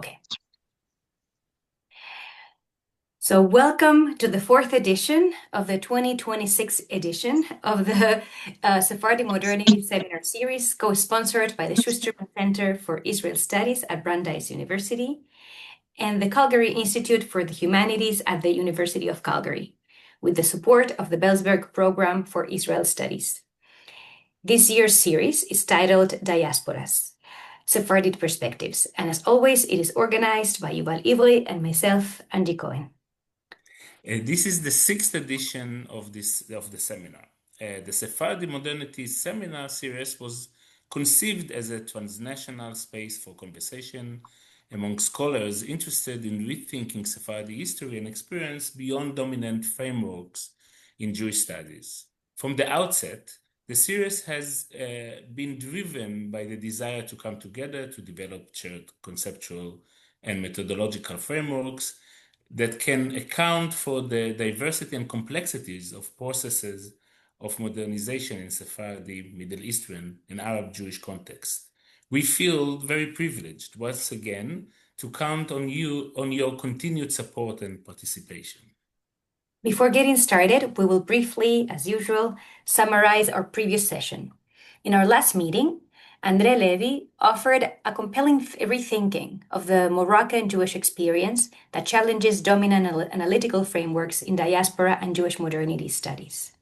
Okay. So welcome to the fourth edition of the 2026 edition of the Sephardi Modernity Seminar Series, co-sponsored by the Schusterman Center for Israel Studies at Brandeis University and the Calgary Institute for the Humanities at the University of Calgary, with the support of the Belzberg Program for Israel Studies. This year's series is titled Diasporas, Sephardi Perspectives, and as always, it is organized by Yuval Evri and myself, Angy Cohen. This is the sixth edition of the seminar. The Sephardi Modernities Seminar Series was conceived as a transnational space for conversation among scholars interested in rethinking Sephardi history and experience beyond dominant frameworks in Jewish studies. From the outset, the series has been driven by the desire to come together to develop shared conceptual and methodological frameworks that can account for the diversity and complexities of processes of modernization in Sephardi, Middle Eastern, and Arab Jewish context. We feel very privileged once again to count on your continued support and participation. Before getting started, we will briefly, as usual, summarize our previous session. In our last meeting, Andre Levy offered a compelling rethinking of the Moroccan Jewish experience that challenges dominant analytical frameworks in diaspora and Jewish modernity studies.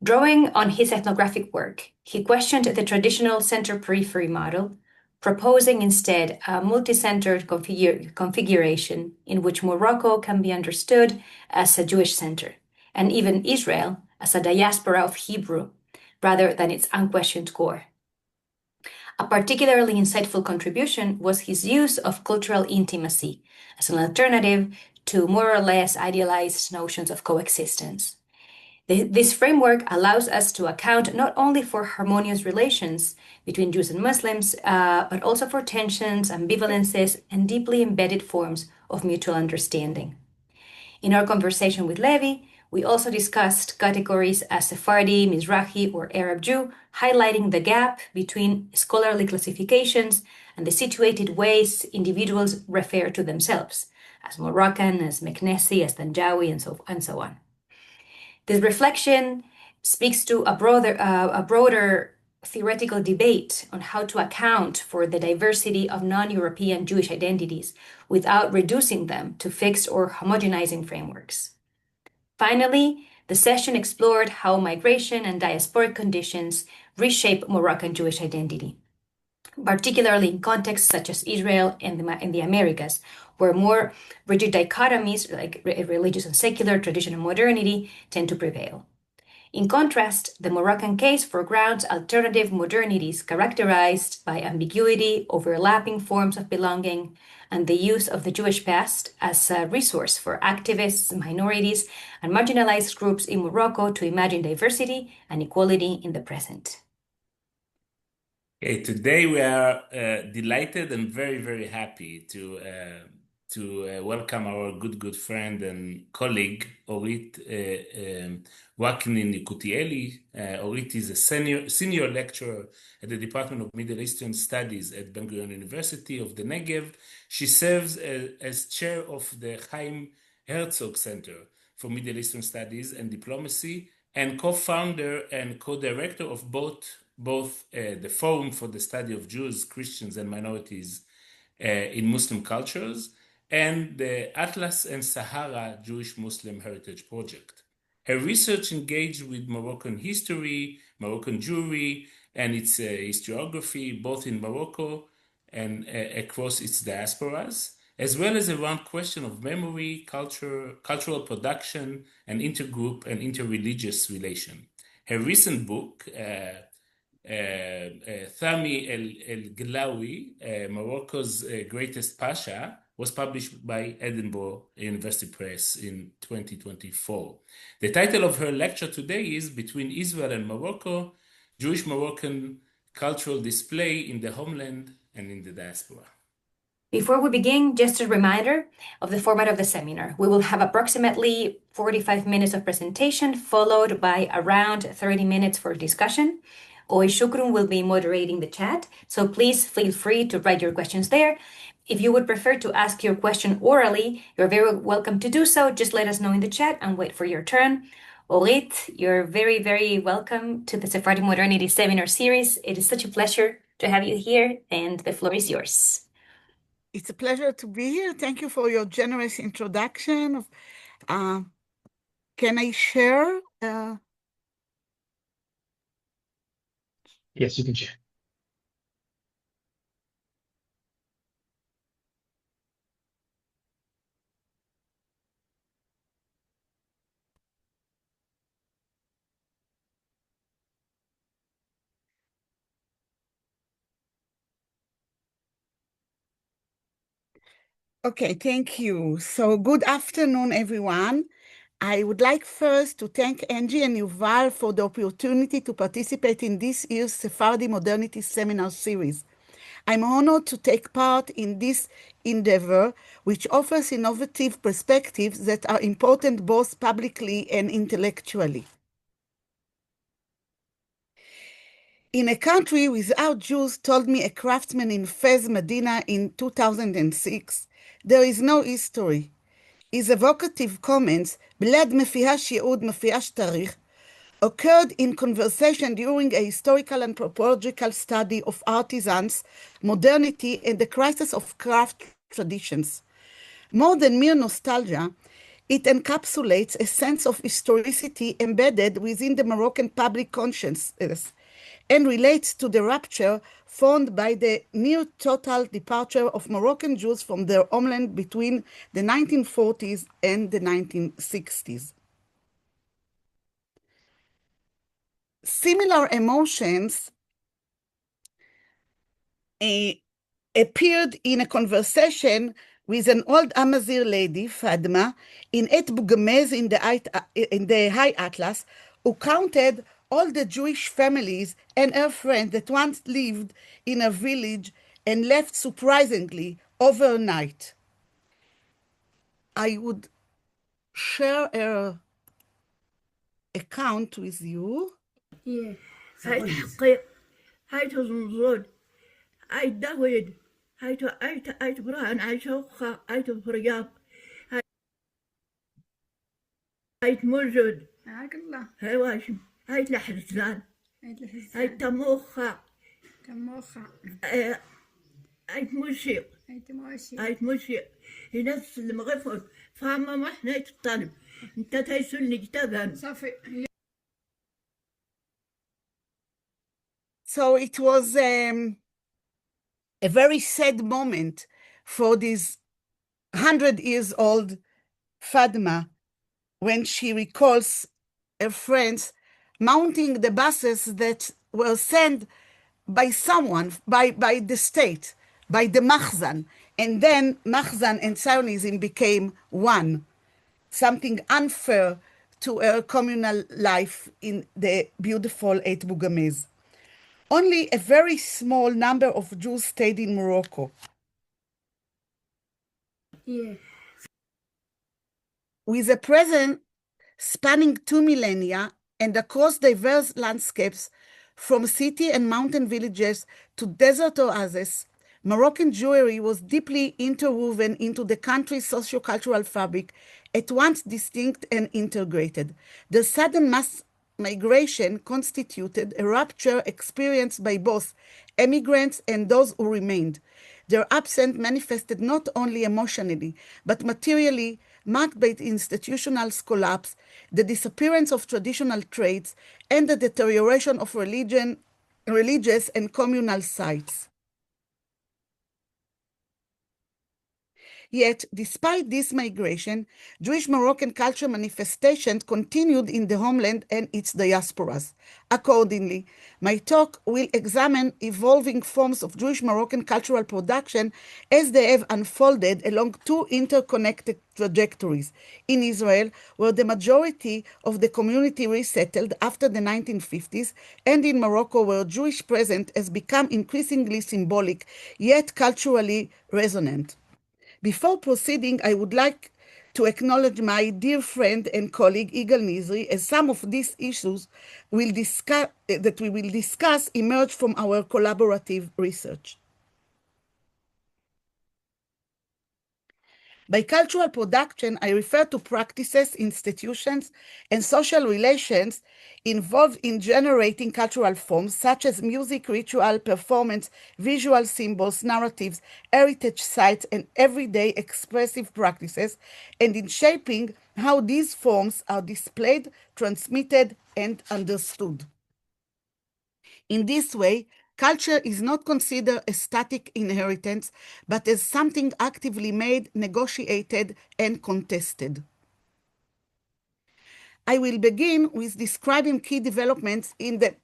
Drawing on his ethnographic work, he questioned the traditional center-periphery model, proposing instead a multi-centered configuration in which Morocco can be understood as a Jewish center, and even Israel as a diaspora of Hebrew, rather than its unquestioned core. A particularly insightful contribution was his use of cultural intimacy as an alternative to more or less idealized notions of coexistence. This framework allows us to account not only for harmonious relations between Jews and Muslims, but also for tensions, ambivalences, and deeply embedded forms of mutual understanding. In our conversation with Levy, we also discussed categories as Sephardi, Mizrahi, or Arab Jew, highlighting the gap between scholarly classifications and the situated ways individuals refer to themselves, as Moroccan, as Meknesi, as Tanjawi, and so on. This reflection speaks to a broader theoretical debate on how to account for the diversity of non-European Jewish identities without reducing them to fixed or homogenizing frameworks. Finally, the session explored how migration and diasporic conditions reshape Moroccan Jewish identity, particularly in contexts such as Israel and the Americas, where more rigid dichotomies like religious and secular, tradition and modernity tend to prevail. In contrast, the Moroccan case foregrounds alternative modernities characterized by ambiguity, overlapping forms of belonging, and the use of the Jewish past as a resource for activists, minorities, and marginalized groups in Morocco to imagine diversity and equality in the present. Okay, today we are delighted and very, very happy to welcome our good friend and colleague, Orit Yekutieli. Orit is a senior lecturer at the Department of Middle Eastern Studies at Ben-Gurion University of the Negev. She serves as chair of the Chaim Herzog Center for Middle Eastern Studies and Diplomacy, and co-founder and co-director of both the Forum for the Study of Jews, Christians, and Minorities in Muslim Cultures, and the Atlas and Sahara Jewish Muslim Heritage Project. Her research engaged with Moroccan history, Moroccan Jewry, and its historiography, both in Morocco and across its diasporas, as well as around question of memory, cultural production, and intergroup and interreligious relation. Her recent book, Thami El-Glawi, Morocco's Greatest Pasha, was published by Edinburgh University Press in 2024. The title of her lecture today is Between Israel and Morocco, Jewish Moroccan Cultural Display in the Homeland and in the Diaspora. Before we begin, just a reminder of the format of the seminar. We will have approximately 45 minutes of presentation, followed by around 30 minutes for discussion. Shukrum will be moderating the chat, so please feel free to write your questions there. If you would prefer to ask your question orally, you're very welcome to do so. Just let us know in the chat and wait for your turn. Orit, you're very, very welcome to the Sephardi Modernity Seminar Series. It is such a pleasure to have you here, and the floor is yours. It's a pleasure to be here. Thank you for your generous introduction. Can I share? Yes, you can share. Okay, thank you. So good afternoon, everyone. I would like first to thank Angy and Yuval for the opportunity to participate in this year's Sephardi Modernity Seminar Series. I'm honored to take part in this endeavor, which offers innovative perspectives that are important both publicly and intellectually. In a country without Jews, told me a craftsman in Fez, Medina in 2006, there is no history. His evocative comments, "Bled mefiash Yehud mefiash tarikh," occurred in conversation during a historical anthropological study of artisans, modernity, and the crisis of craft traditions. More than mere nostalgia, it encapsulates a sense of historicity embedded within the Moroccan public consciousness and relates to the rupture formed by the near total departure of Moroccan Jews from their homeland between the 1940s and the 1960s. Similar emotions appeared in a conversation with an old Amazigh lady, Fadma, in Et Bougamez in the High Atlas, who counted all the Jewish families and her friends that once lived in a village and left surprisingly overnight. I would share her account with you. Yeah. هاي تحقيق هاي تظنون هاي داود هاي تبرهن هاي شوخة هاي تفرياب هاي تموجد هاي واشم هاي تلحزان هاي تموخة هاي تموشيق هاي تموشيق هي نفس المغفر فاهمة ما احنا الطالب انت تيسلني كتابها صافي. So it was a very sad moment for this 100-year-old Fadma when she recalls her friends mounting the buses that were sent by someone, by the state, by the Machzan. And then Machzan and Zionism became one, something unfair to her communal life in the beautiful Et Bougamez. Only a very small number of Jews stayed in Morocco. Yeah. With a presence spanning 2 millennia and across diverse landscapes, from city and mountain villages to desert oases, Moroccan Jewry was deeply interwoven into the country's socio-cultural fabric, at once distinct and integrated. The sudden mass migration constituted a rupture experienced by both emigrants and those who remained. Their absence manifested not only emotionally, but materially, marked by the institutional collapse, the disappearance of traditional traits, and the deterioration of religious and communal sites. Yet, despite this migration, Jewish Moroccan culture manifestations continued in the homeland and its diasporas. Accordingly, my talk will examine evolving forms of Jewish Moroccan cultural production as they have unfolded along two interconnected trajectories. In Israel, where the majority of the community resettled after the 1950s, and in Morocco, where Jewish presence has become increasingly symbolic, yet culturally resonant. Before proceeding, I would like to acknowledge my dear friend and colleague Yigal Nizri, as some of these issues that we will discuss emerge from our collaborative research. By cultural production, I refer to practices, institutions, and social relations involved in generating cultural forms such as music, ritual, performance, visual symbols, narratives, heritage sites, and everyday expressive practices, and in shaping how these forms are displayed, transmitted, and understood. In this way, culture is not considered a static inheritance, but as something actively made, negotiated, and contested. I will begin with describing key developments in the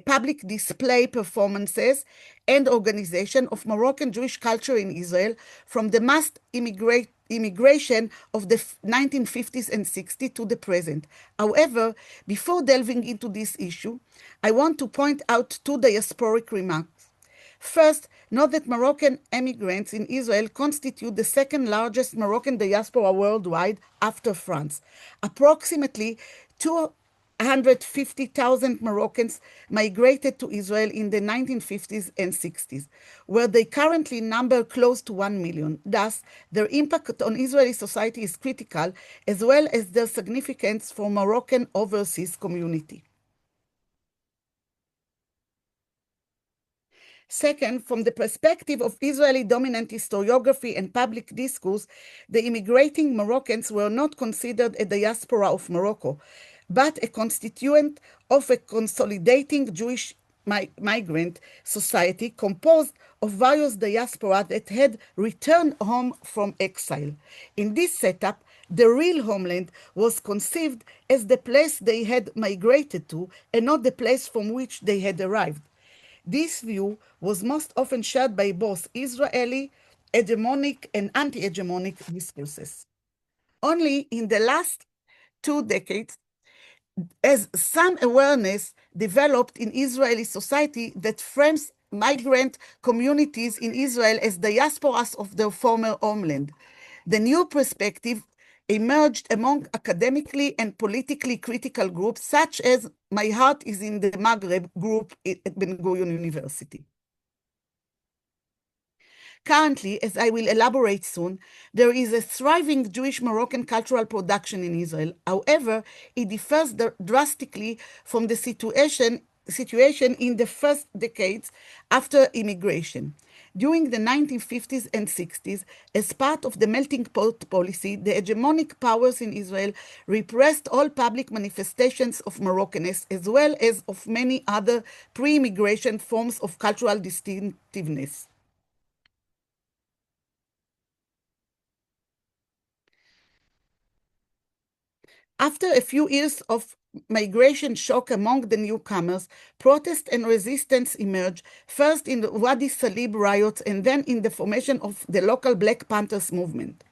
public display performances and organization of Moroccan Jewish culture in Israel from the mass immigration of the 1950s and 60s to the present. However, before delving into this issue, I want to point out two diasporic remarks. First, note that Moroccan immigrants in Israel constitute the second largest Moroccan diaspora worldwide after France. Approximately 250,000 Moroccans migrated to Israel in the 1950s and 60s, where they currently number close to 1 million. Thus, their impact on Israeli society is critical, as well as their significance for Moroccan overseas community. Second, from the perspective of Israeli dominant historiography and public discourse, the immigrating Moroccans were not considered a diaspora of Morocco, but a constituent of a consolidating Jewish migrant society composed of various diaspora that had returned home from exile. In this setup, the real homeland was conceived as the place they had migrated to and not the place from which they had arrived. This view was most often shared by both Israeli hegemonic and anti-hegemonic discourses. Only in the last 2 decades, as some awareness developed in Israeli society that frames migrant communities in Israel as diasporas of their former homeland, the new perspective emerged among academically and politically critical groups, such as My Heart is in the Maghreb group at Ben-Gurion University. Currently, as I will elaborate soon, there is a thriving Jewish Moroccan cultural production in Israel. However, it differs drastically from the situation in the first decades after immigration. During the 1950s and 60s, as part of the melting pot policy, the hegemonic powers in Israel repressed all public manifestations of Moroccanness, as well as of many other pre-immigration forms of cultural distinctiveness. After a few years of migration shock among the newcomers, protest and resistance emerged, first in the Wadi Salib riots and then in the formation of the local Black Panthers movement.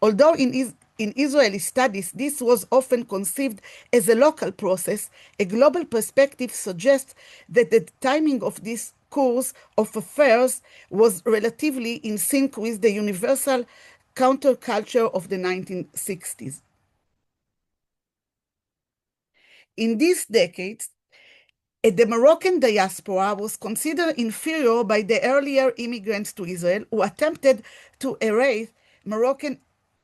Although in Israeli studies this was often conceived as a local process, a global perspective suggests that the timing of this course of affairs was relatively in sync with the universal counterculture of the 1960s. In these decades, the Moroccan diaspora was considered inferior by the earlier immigrants to Israel who attempted to erase Moroccan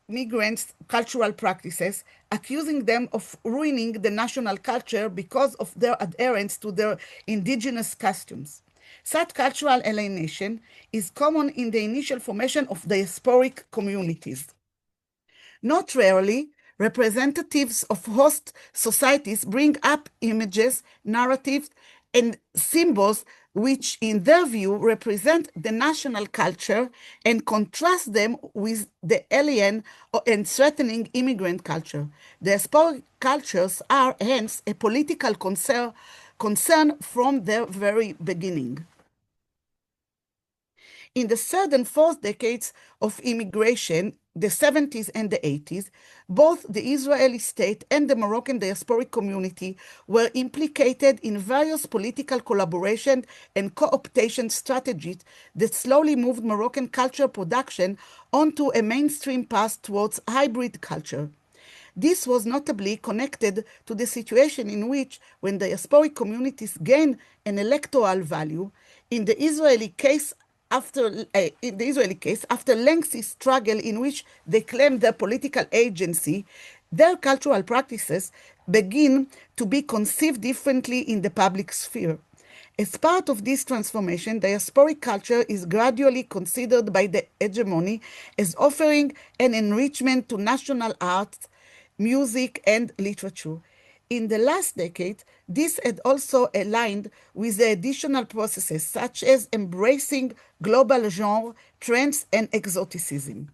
migrants' cultural practices, accusing them of ruining the national culture because of their adherence to their indigenous customs. Such cultural alienation is common in the initial formation of diasporic communities. Not rarely, representatives of host societies bring up images, narratives, and symbols which, in their view, represent the national culture and contrast them with the alien and threatening immigrant culture. Diasporic cultures are, hence, a political concern from their very beginning. In the third and fourth decades of immigration, the 70s and the 80s, both the Israeli state and the Moroccan diasporic community were implicated in various political collaboration and co-optation strategies that slowly moved Moroccan culture production onto a mainstream path towards hybrid culture. This was notably connected to the situation in which, when diasporic communities gain an electoral value, in the Israeli case, after lengthy struggle in which they claim their political agency, their cultural practices begin to be conceived differently in the public sphere. As part of this transformation, diasporic culture is gradually considered by the hegemony as offering an enrichment to national arts, music, and literature. In the last decade, this had also aligned with the additional processes such as embracing global genre, trends, and exoticism.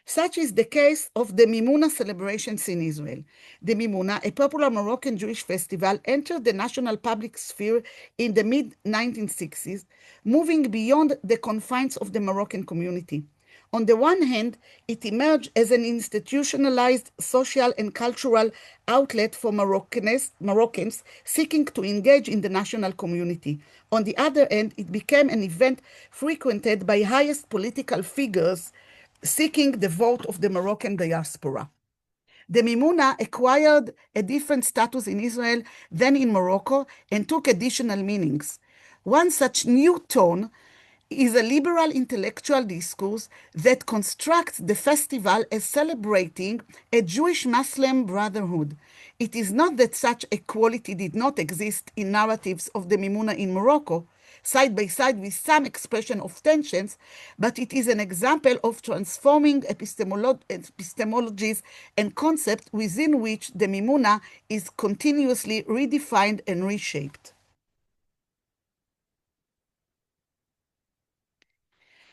Such is the case of the Mimuna celebrations in Israel. The Mimuna, a popular Moroccan Jewish festival, entered the national public sphere in the mid-1960s, moving beyond the confines of the Moroccan community. On the one hand, it emerged as an institutionalized social and cultural outlet for Moroccans seeking to engage in the national community. On the other hand, it became an event frequented by highest political figures seeking the vote of the Moroccan diaspora. The Mimuna acquired a different status in Israel than in Morocco and took additional meanings. One such new tone is a liberal intellectual discourse that constructs the festival as celebrating a Jewish-Muslim brotherhood. It is not that such equality did not exist in narratives of the Mimuna in Morocco, side by side with some expression of tensions, but it is an example of transforming epistemologies and concepts within which the Mimuna is continuously redefined and reshaped.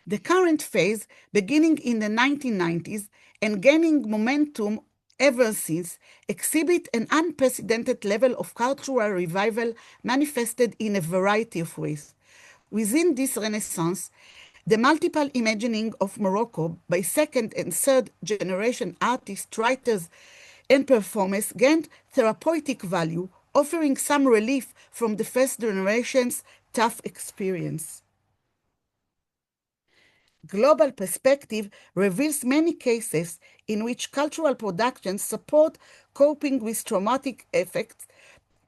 The current phase, beginning in the 1990s and gaining momentum ever since, exhibit an unprecedented level of cultural revival manifested in a variety of ways. Within this renaissance, the multiple imagining of Morocco by second and third generation artists, writers, and performers gained therapeutic value, offering some relief from the first generation's tough experience. Global perspective reveals many cases in which cultural productions support coping with traumatic effects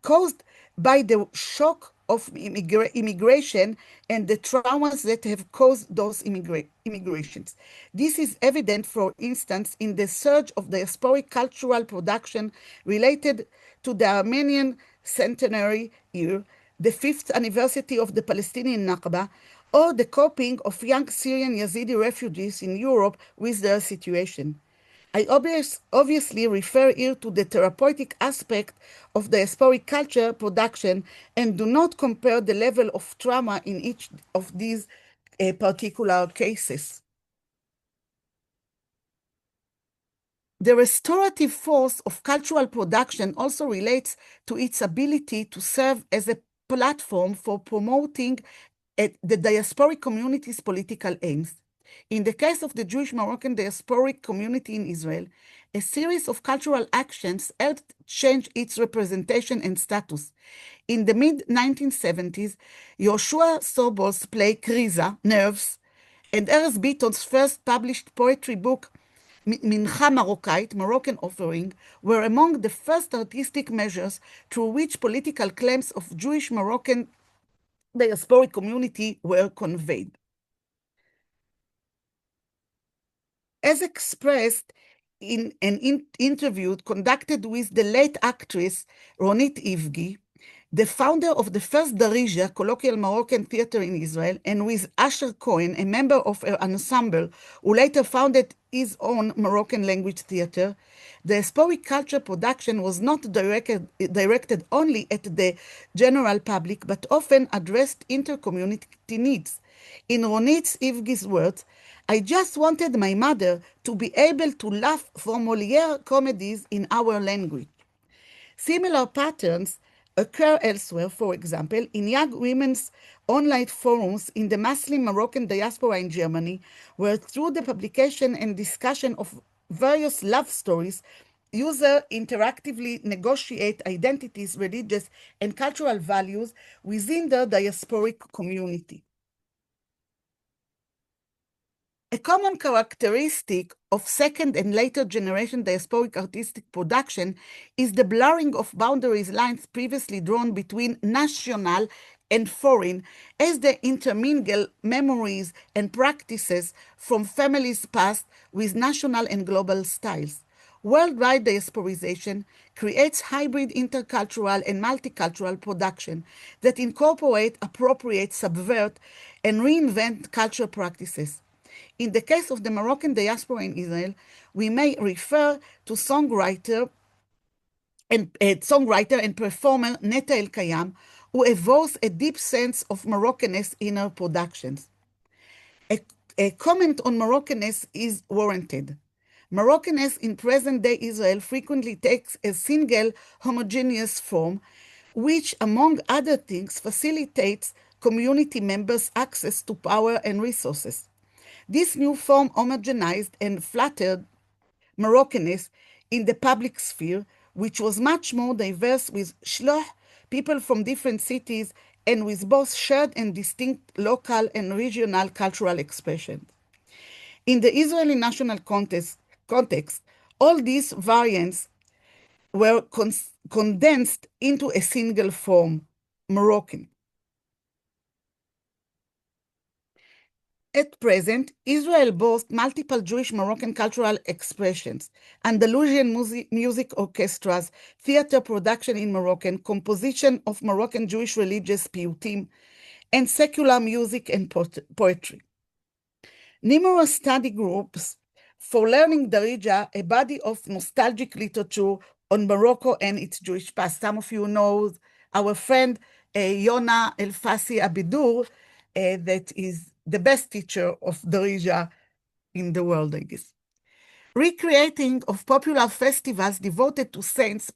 caused by the shock of immigration and the traumas that have caused those immigrations. This is evident, for instance, in the surge of diasporic cultural production related to the Armenian centenary year, the 5th anniversary of the Palestinian Nakba, or the coping of young Syrian Yazidi refugees in Europe with their situation. I obviously refer here to the therapeutic aspect of diasporic culture production and do not compare the level of trauma in each of these particular cases. The restorative force of cultural production also relates to its ability to serve as a platform for promoting the diasporic community's political aims. In the case of the Jewish Moroccan diasporic community in Israel, a series of cultural actions helped change its representation and status. In the mid-1970s, Yoshua Sobol's play Kriza, Nerves, and Erez Biton's first published poetry book, Mincha Marokkait, Moroccan Offering, were among the first artistic measures through which political claims of Jewish Moroccan diasporic community were conveyed. As expressed in an interview conducted with the late actress Ronit Ivgi, the founder of the first Darija, colloquial Moroccan theater in Israel, and with Asher Cohen, a member of her ensemble, who later founded his own Moroccan language theater, the diasporic culture production was not directed only at the general public, but often addressed inter-community needs. In Ronit Ivgi's words, I just wanted my mother to be able to laugh from Molière comedies in our language. Similar patterns occur elsewhere, for example, in young women's online forums in the Muslim Moroccan diaspora in Germany, where through the publication and discussion of various love stories, users interactively negotiate identities, religious, and cultural values within their diasporic community. A common characteristic of second and later generation diasporic artistic production is the blurring of boundaries lines previously drawn between national and foreign, as they intermingle memories and practices from families past with national and global styles. Worldwide diasporization creates hybrid intercultural and multicultural production that incorporate, appropriate, subvert, and reinvent cultural practices. In the case of the Moroccan diaspora in Israel, we may refer to songwriter and performer Neta El Kayam, who evokes a deep sense of Moroccanness in her productions. A comment on Moroccanness is warranted. Moroccanness in present-day Israel frequently takes a single homogeneous form, which, among other things, facilitates community members' access to power and resources. This new form homogenized and flattered Moroccanness in the public sphere, which was much more diverse with shloch, people from different cities, and with both shared and distinct local and regional cultural expressions. In the Israeli national context, all these variants were condensed into a single form, Moroccan. At present, Israel boasts multiple Jewish Moroccan cultural expressions: Andalusian music orchestras, theater production in Moroccan, composition of Moroccan Jewish religious piyutim, and secular music and poetry. Numerous study groups for learning Darija, a body of nostalgic literature on Morocco and its Jewish past. Some of you know our friend Yona El-Fassi Abidur, that is the best teacher of Darija in the world, I guess. Recreating of popular festivals devoted to saints,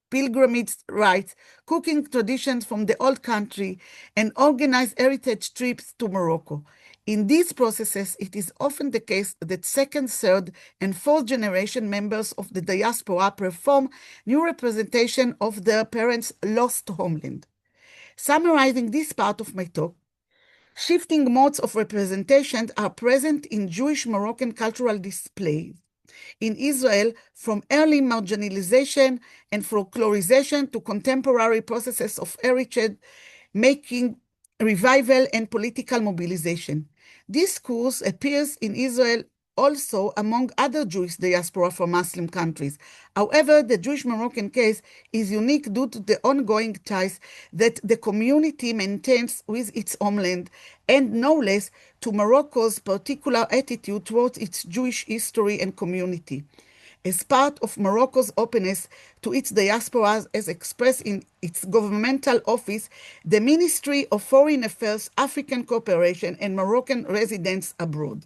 pilgrimage rites, cooking traditions from the old country, and organized heritage trips to Morocco. In these processes, it is often the case that second, third, and fourth generation members of the diaspora perform new representation of their parents' lost homeland. Summarizing this part of my talk, shifting modes of representation are present in Jewish Moroccan cultural displays in Israel, from early marginalization and folklorization to contemporary processes of heritage making, revival, and political mobilization. This course appears in Israel also among other Jewish diaspora from Muslim countries. However, the Jewish Moroccan case is unique due to the ongoing ties that the community maintains with its homeland, and no less to Morocco's particular attitude towards its Jewish history and community. As part of Morocco's openness to its diasporas as expressed in its governmental office, the Ministry of Foreign Affairs, African Cooperation, and Moroccan residents abroad.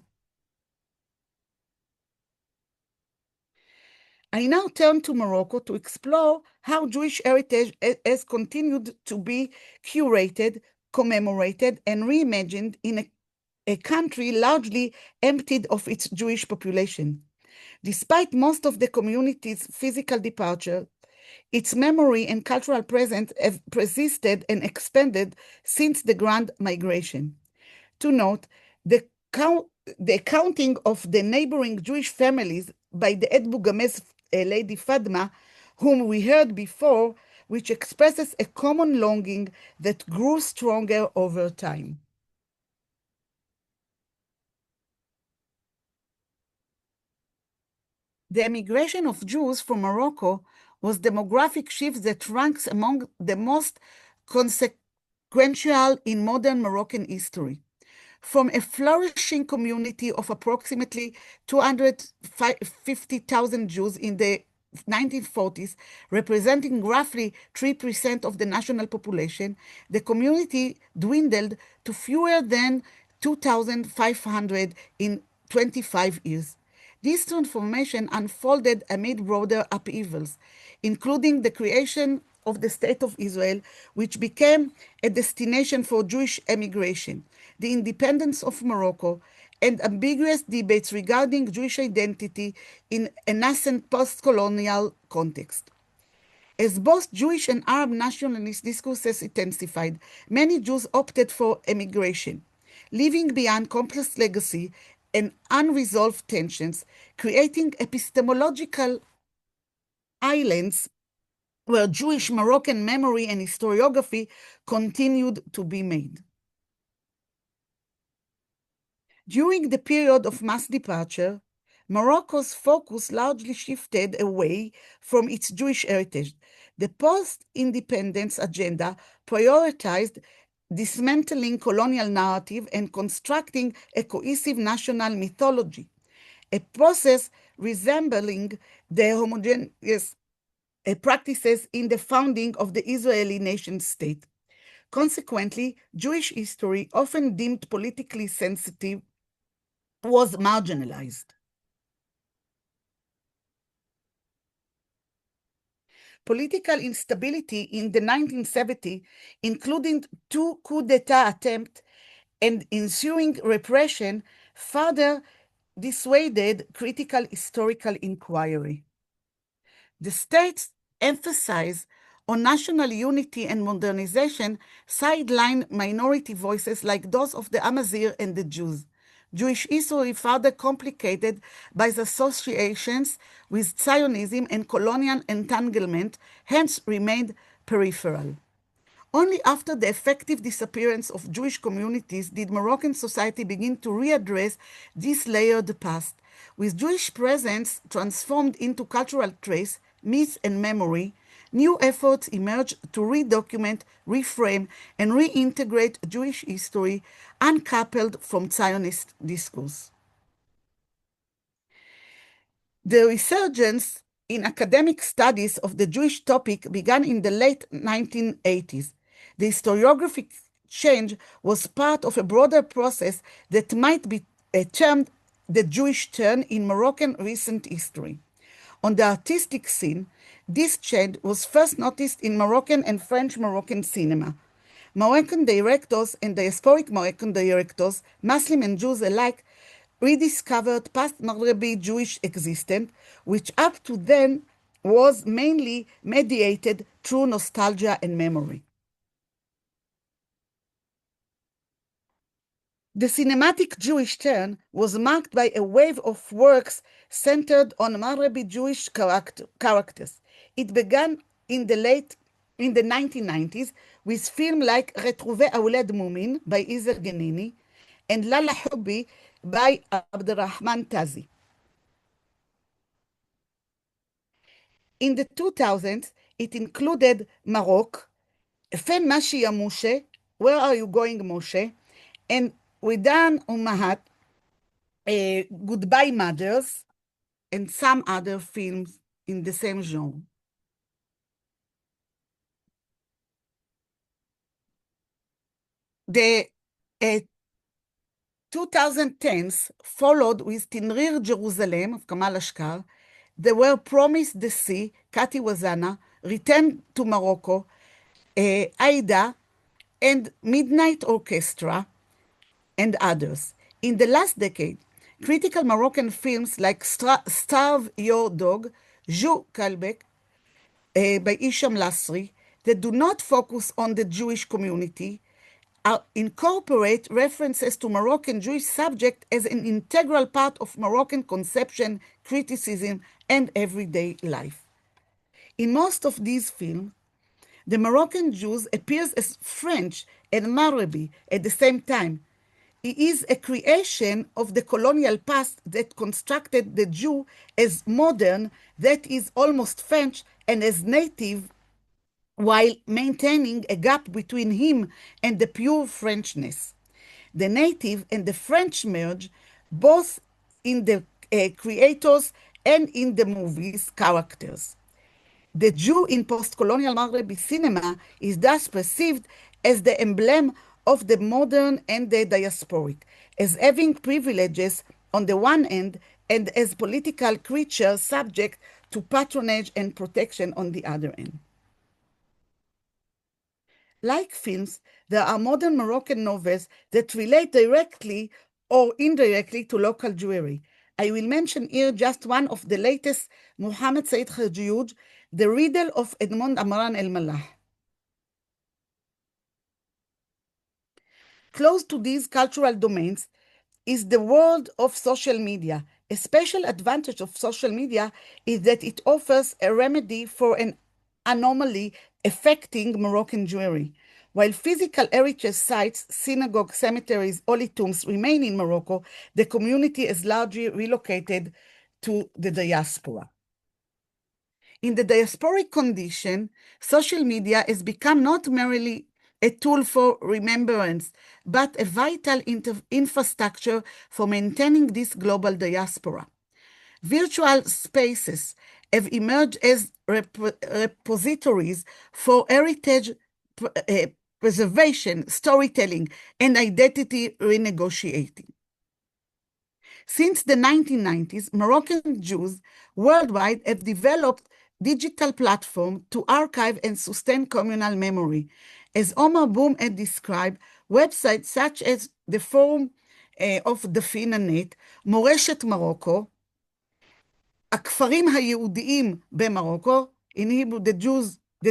I now turn to Morocco to explore how Jewish heritage has continued to be curated, commemorated, and reimagined in a country largely emptied of its Jewish population. Despite most of the community's physical departure, its memory and cultural presence have persisted and expanded since the Grand Migration. To note, the accounting of the neighboring Jewish families by the Ed Bugamez Lady Fadma, whom we heard before, which expresses a common longing that grew stronger over time. The emigration of Jews from Morocco was a demographic shift that ranks among the most consequential in modern Moroccan history. From a flourishing community of approximately 250,000 Jews in the 1940s, representing roughly 3% of the national population, the community dwindled to fewer than 2,500 in 25 years. This transformation unfolded amid broader upheavals, including the creation of the State of Israel, which became a destination for Jewish emigration, the independence of Morocco, and ambiguous debates regarding Jewish identity in a nascent post-colonial context. As both Jewish and Arab nationalist discourses intensified, many Jews opted for emigration, leaving behind complex legacy and unresolved tensions, creating epistemological islands where Jewish Moroccan memory and historiography continued to be made. During the period of mass departure, Morocco's focus largely shifted away from its Jewish heritage. The post-independence agenda prioritized dismantling colonial narrative and constructing a cohesive national mythology, a process resembling the homogeneous practices in the founding of the Israeli nation-state. Consequently, Jewish history, often deemed politically sensitive, was marginalized. Political instability in the 1970s, including 2 coup d'etat attempts and ensuing repression, further dissuaded critical historical inquiry. The state's emphasis on national unity and modernization sidelined minority voices like those of the Amazigh and the Jews. Jewish history further complicated by the associations with Zionism and colonial entanglement, hence remained peripheral. Only after the effective disappearance of Jewish communities did Moroccan society begin to readdress this layered past. With Jewish presence transformed into cultural trace, myth, and memory, new efforts emerged to redocument, reframe, and reintegrate Jewish history uncoupled from Zionist discourse. The resurgence in academic studies of the Jewish topic began in the late 1980s. The historiographic change was part of a broader process that might be termed the Jewish turn in Moroccan recent history. On the artistic scene, this change was first noticed in Moroccan and French Moroccan cinema. Moroccan directors and diasporic Moroccan directors, Muslim and Jews alike, rediscovered past Maghrebi Jewish existence, which up to then was mainly mediated through nostalgia and memory. The cinematic Jewish turn was marked by a wave of works centered on Maghrebi Jewish characters. It began in the 1990s with films like Retrouver Aoulad Moumin by Izer Genini and Lala Hubbi by Abdurrahman Tazi. In the 2000s, it included Morocco, Fen Mashi Ya Moshe, Where Are You Going Moshe, and Widan Umahat, Goodbye Mothers, and some other films in the same genre. The 2010s followed with Tinrir Jerusalem of Kamal Ashkar. They were Promised the Sea, Kati Wazana, Return to Morocco, Aida, and Midnight Orchestra, and others. In the last decade, critical Moroccan films like Starve Your Dog, Jou Kalbek, by Isham Lasri, that do not focus on the Jewish community, incorporate references to Moroccan Jewish subject as an integral part of Moroccan conception, criticism, and everyday life. In most of these films, the Moroccan Jews appears as French and Maghrebi at the same time. It is a creation of the colonial past that constructed the Jew as modern, that is almost French, and as native, while maintaining a gap between him and the pure Frenchness. The native and the French merge both in the creators and in the movie's characters. The Jew in post-colonial Maghrebi cinema is thus perceived as the emblem of the modern and the diasporic, as having privileges on the one end and as political creatures subject to patronage and protection on the other end. Like films, there are modern Moroccan novels that relate directly or indirectly to local Jewry. I will mention here just one of the latest, Mohammed Said Khajioud, The Riddle of Edmond Amran el-Mallah. Close to these cultural domains is the world of social media. A special advantage of social media is that it offers a remedy for an anomaly affecting Moroccan Jewry. While physical heritage sites, synagogues, cemeteries, holy tombs remain in Morocco, the community is largely relocated to the diaspora. In the diasporic condition, social media has become not merely a tool for remembrance, but a vital infrastructure for maintaining this global diaspora. Virtual spaces have emerged as repositories for heritage preservation, storytelling, and identity renegotiating. Since the 1990s, Moroccan Jews worldwide have developed digital platforms to archive and sustain communal memory. As Omar Boom had described, websites such as the Forum of Dafinanet, Moreshet Morocco, הכפרים היהודיים במרוקו, in Hebrew, the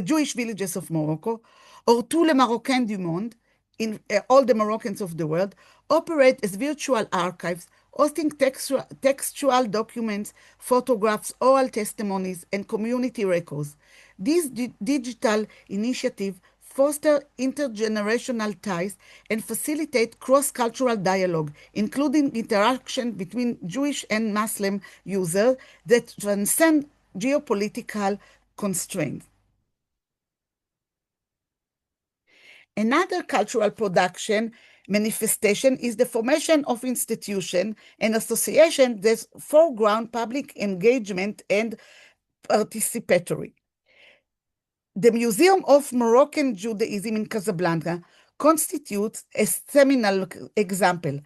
Jewish villages of Morocco, or tous les Marocains du monde, in all the Moroccans of the world, operate as virtual archives, hosting textual documents, photographs, oral testimonies, and community records. These digital initiatives foster intergenerational ties and facilitate cross-cultural dialogue, including interaction between Jewish and Muslim users that transcend geopolitical constraints. Another cultural production manifestation is the formation of institutions and associations that foreground public engagement and participatory. The Museum of Moroccan Judaism in Casablanca constitutes a seminal example.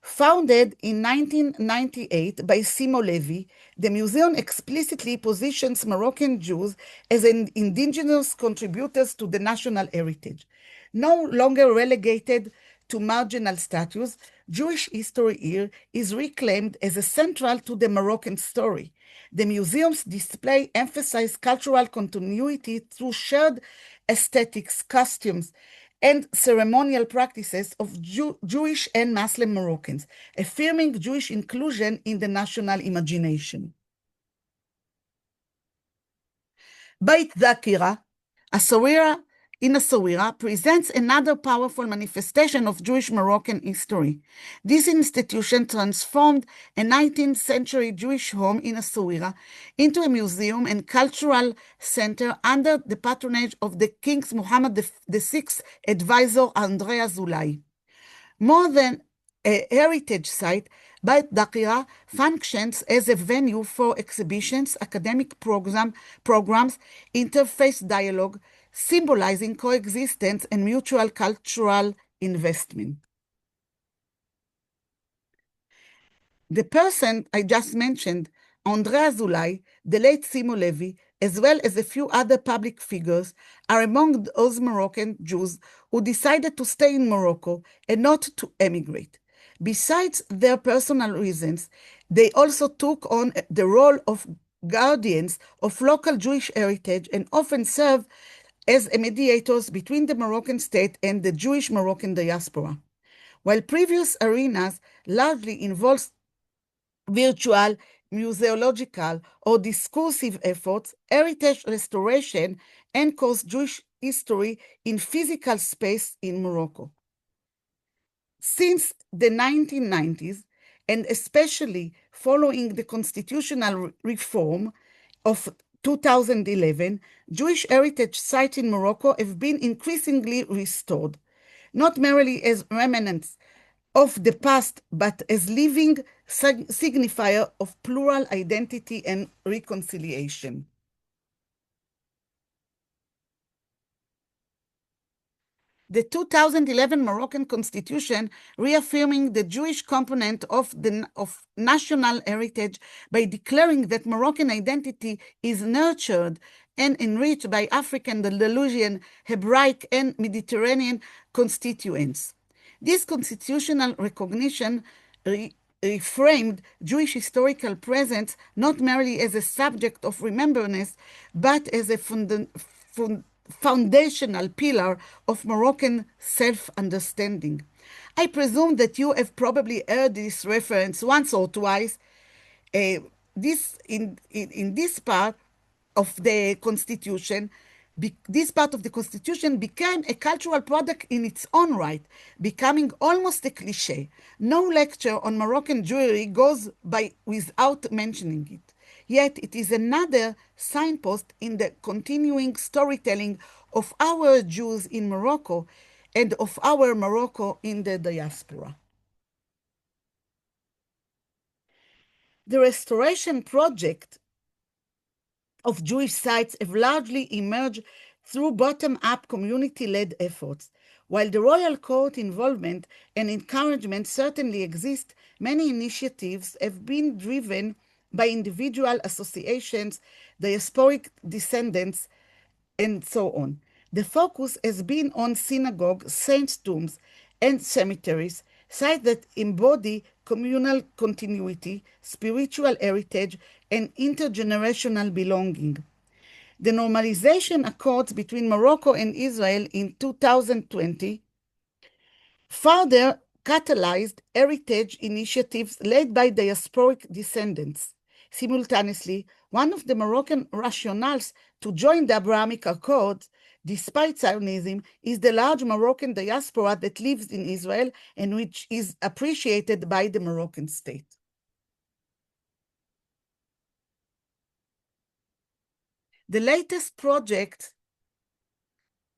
Founded in 1998 by Simo Levi, the museum explicitly positions Moroccan Jews as indigenous contributors to the national heritage. No longer relegated to marginal status, Jewish history here is reclaimed as central to the Moroccan story. The museum's display emphasizes cultural continuity through shared aesthetics, costumes, and ceremonial practices of Jewish and Muslim Moroccans, affirming Jewish inclusion in the national imagination. Beit Zakira, in Essaouira, presents another powerful manifestation of Jewish Moroccan history. This institution transformed a 19th century Jewish home in Essaouira into a museum and cultural center under the patronage of the King's Mohammed VI advisor, Andrea Zulay. More than a heritage site, Beit Zakira functions as a venue for exhibitions, academic programs, interfaith dialogue, symbolizing coexistence and mutual cultural investment. The person I just mentioned, Andrea Zulay, the late Simo Levi, as well as a few other public figures, are among those Moroccan Jews who decided to stay in Morocco and not to emigrate. Besides their personal reasons, they also took on the role of guardians of local Jewish heritage and often served as mediators between the Moroccan state and the Jewish Moroccan diaspora. While previous arenas largely involved virtual, museological, or discursive efforts, heritage restoration anchors Jewish history in physical space in Morocco. Since the 1990s, and especially following the constitutional reform of 2011, Jewish heritage sites in Morocco have been increasingly restored, not merely as remnants of the past, but as living signifier of plural identity and reconciliation. The 2011 Moroccan Constitution, reaffirming the Jewish component of national heritage by declaring that Moroccan identity is nurtured and enriched by African, Andalusian, Hebraic, and Mediterranean constituents. This constitutional recognition reframed Jewish historical presence not merely as a subject of remembrance, but as a foundational pillar of Moroccan self-understanding. I presume that you have probably heard this reference once or twice. In this part of the Constitution, this part of the Constitution became a cultural product in its own right, becoming almost a cliche. No lecture on Moroccan Jewry goes by without mentioning it. Yet it is another signpost in the continuing storytelling of our Jews in Morocco and of our Morocco in the diaspora. The restoration project of Jewish sites have largely emerged through bottom-up community-led efforts. While the royal court involvement and encouragement certainly exist, many initiatives have been driven by individual associations, diasporic descendants, and so on. The focus has been on synagogues, saints' tombs, and cemeteries, sites that embody communal continuity, spiritual heritage, and intergenerational belonging. The normalization accords between Morocco and Israel in 2020 further catalyzed heritage initiatives led by diasporic descendants. Simultaneously, one of the Moroccan rationales to join the Abrahamic Accords, despite Zionism, is the large Moroccan diaspora that lives in Israel and which is appreciated by the Moroccan state. The latest project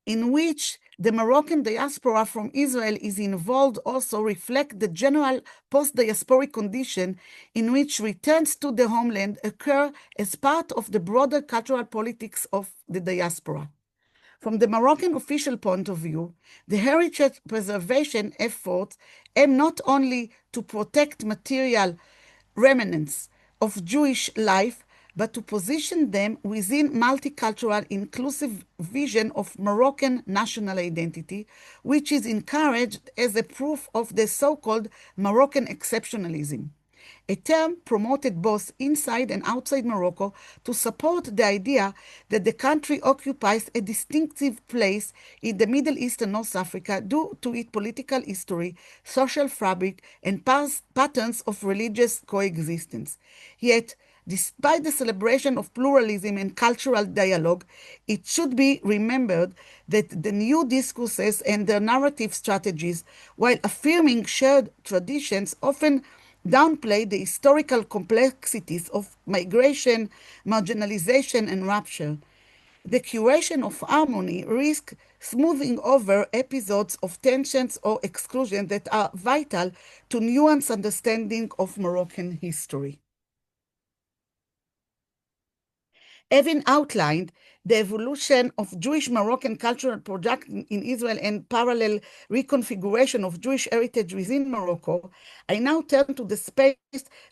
in which the Moroccan diaspora from Israel is involved also reflect the general post-diasporic condition in which returns to the homeland occur as part of the broader cultural politics of the diaspora. From the Moroccan official point of view, the heritage preservation efforts aim not only to protect material remnants of Jewish life, but to position them within multicultural inclusive vision of Moroccan national identity, which is encouraged as a proof of the so-called Moroccan exceptionalism, a term promoted both inside and outside Morocco to support the idea that the country occupies a distinctive place in the Middle East and North Africa due to its political history, social fabric, and patterns of religious coexistence. Yet, despite the celebration of pluralism and cultural dialogue, it should be remembered that the new discourses and their narrative strategies, while affirming shared traditions, often downplay the historical complexities of migration, marginalization, and rupture. The curation of harmony risks smoothing over episodes of tensions or exclusion that are vital to nuanced understanding of Moroccan history. Having outlined the evolution of Jewish Moroccan cultural production in Israel and parallel reconfiguration of Jewish heritage within Morocco, I now turn to the space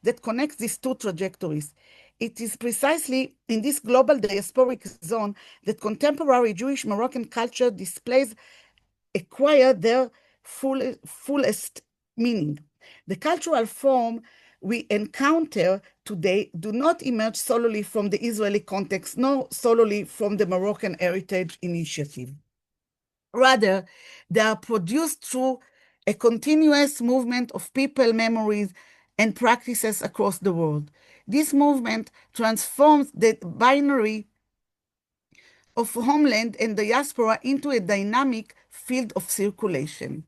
that connects these two trajectories. It is precisely in this global diasporic zone that contemporary Jewish Moroccan culture displays acquire their fullest meaning. The cultural form we encounter today do not emerge solely from the Israeli context, nor solely from the Moroccan Heritage Initiative. Rather, they are produced through a continuous movement of people, memories, and practices across the world. This movement transforms the binary of homeland and diaspora into a dynamic field of circulation.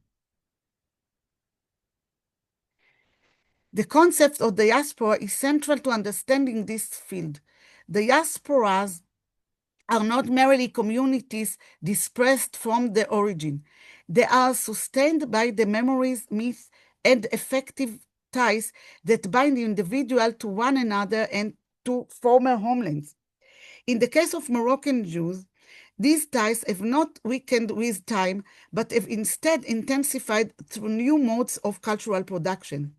The concept of diaspora is central to understanding this field. Diasporas are not merely communities dispersed from the origin. They are sustained by the memories, myths, and effective ties that bind the individual to one another and to former homelands. In the case of Moroccan Jews, these ties have not weakened with time, but have instead intensified through new modes of cultural production.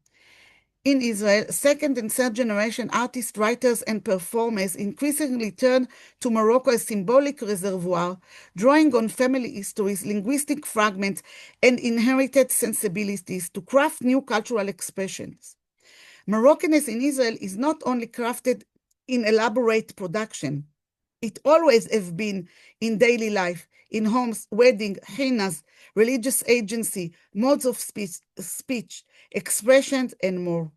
In Israel, second and third generation artists, writers, and performers increasingly turn to Morocco as symbolic reservoir, drawing on family histories, linguistic fragments, and inherited sensibilities to craft new cultural expressions. Moroccanness in Israel is not only crafted in elaborate production, it always has been in daily life, in homes, wedding, hennas, religious agency, modes of speech, expressions, and more.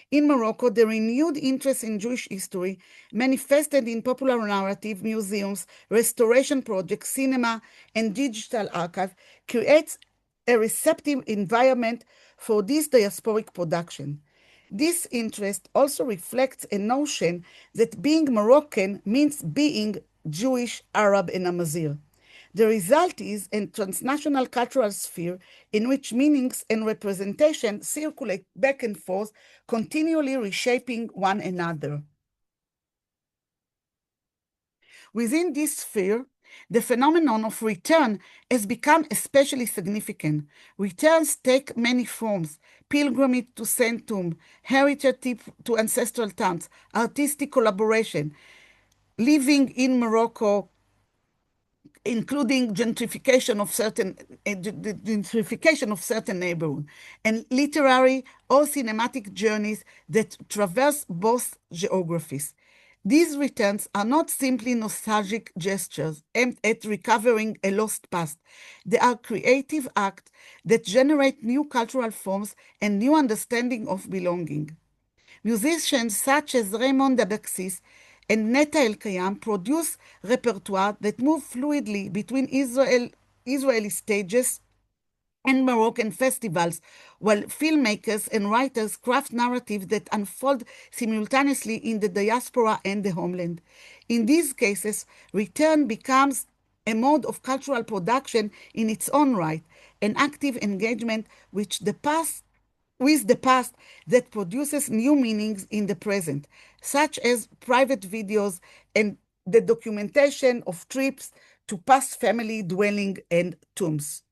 In Morocco, the renewed interest in Jewish history manifested in popular narrative, museums, restoration projects, cinema, and digital archive creates a receptive environment for this diasporic production. This interest also reflects a notion that being Moroccan means being Jewish, Arab, and Amazigh. The result is a transnational cultural sphere in which meanings and representation circulate back and forth, continually reshaping one another. Within this sphere, the phenomenon of return has become especially significant. Returns take many forms: pilgrimage to Saint Tomb, heritage to ancestral towns, artistic collaboration, living in Morocco, including gentrification of certain neighborhoods, and literary or cinematic journeys that traverse both geographies. These returns are not simply nostalgic gestures aimed at recovering a lost past. They are creative acts that generate new cultural forms and new understanding of belonging. Musicians such as Raymond Abaxis and Neta El-Kayam produce repertoire that move fluidly between Israeli stages and Moroccan festivals, while filmmakers and writers craft narratives that unfold simultaneously in the diaspora and the homeland. In these cases, return becomes a mode of cultural production in its own right, an active engagement with the past that produces new meanings in the present, such as private videos and the documentation of trips to past family dwelling and tombs.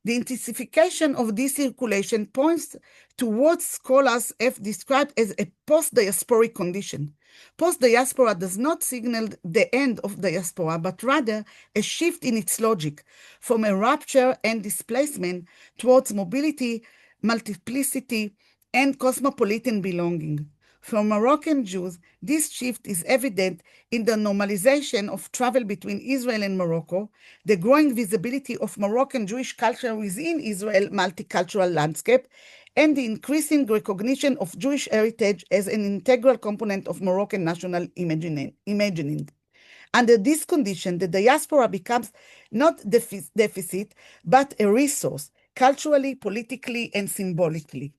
The intensification of this circulation points to what scholars have described as a post-diasporic condition. Post-diaspora does not signal the end of diaspora, but rather a shift in its logic from a rupture and displacement towards mobility, multiplicity, and cosmopolitan belonging. For Moroccan Jews, this shift is evident in the normalization of travel between Israel and Morocco, the growing visibility of Moroccan Jewish culture within Israel's multicultural landscape, and the increasing recognition of Jewish heritage as an integral component of Moroccan national imagining. Under this condition, the diaspora becomes not deficit, but a resource, culturally, politically, and symbolically.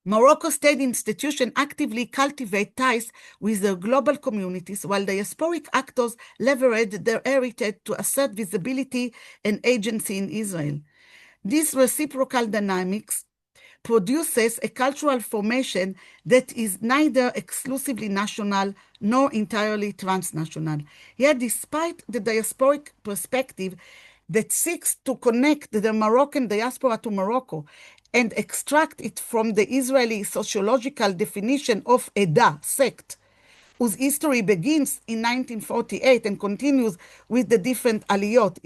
Morocco state institutions actively cultivate ties with their global communities, while diasporic actors leverage their heritage to assert visibility and agency in Israel. This reciprocal dynamics produces a cultural formation that is neither exclusively national nor entirely transnational. Yet, despite the diasporic perspective that seeks to connect the Moroccan diaspora to Morocco and extract it from the Israeli sociological definition of Edah, sect, whose history begins in 1948 and continues with the different aliyot,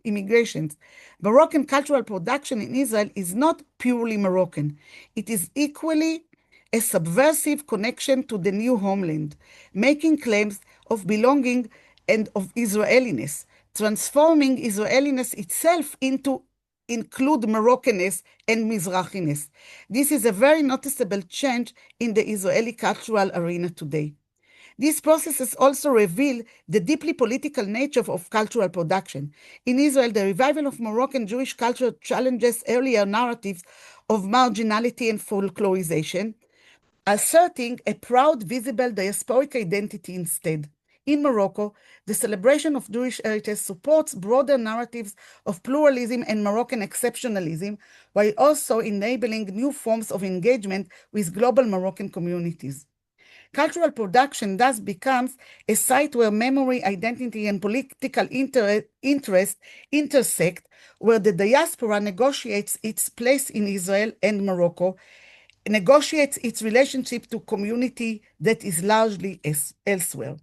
immigrations. Moroccan cultural production in Israel is not purely Moroccan. It is equally a subversive connection to the new homeland, making claims of belonging and of Israeliness, transforming Israeliness itself into include Moroccanness and Mizrachiness. This is a very noticeable change in the Israeli cultural arena today. These processes also reveal the deeply political nature of cultural production. In Israel, the revival of Moroccan Jewish culture challenges earlier narratives of marginality and folklorization, asserting a proud, visible diasporic identity instead. In Morocco, the celebration of Jewish heritage supports broader narratives of pluralism and Moroccan exceptionalism, while also enabling new forms of engagement with global Moroccan communities. Cultural production thus becomes a site where memory, identity, and political interest intersect, where the diaspora negotiates its place in Israel and Morocco, negotiates its relationship to community that is largely elsewhere.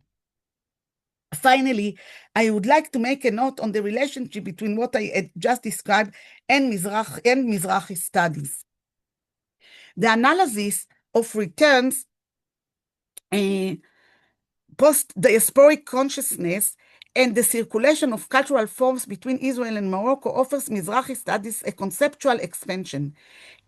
Finally, I would like to make a note on the relationship between what I had just described and Mizrahi studies. The analysis of returns post-diasporic consciousness and the circulation of cultural forms between Israel and Morocco offers Mizrahi studies a conceptual expansion.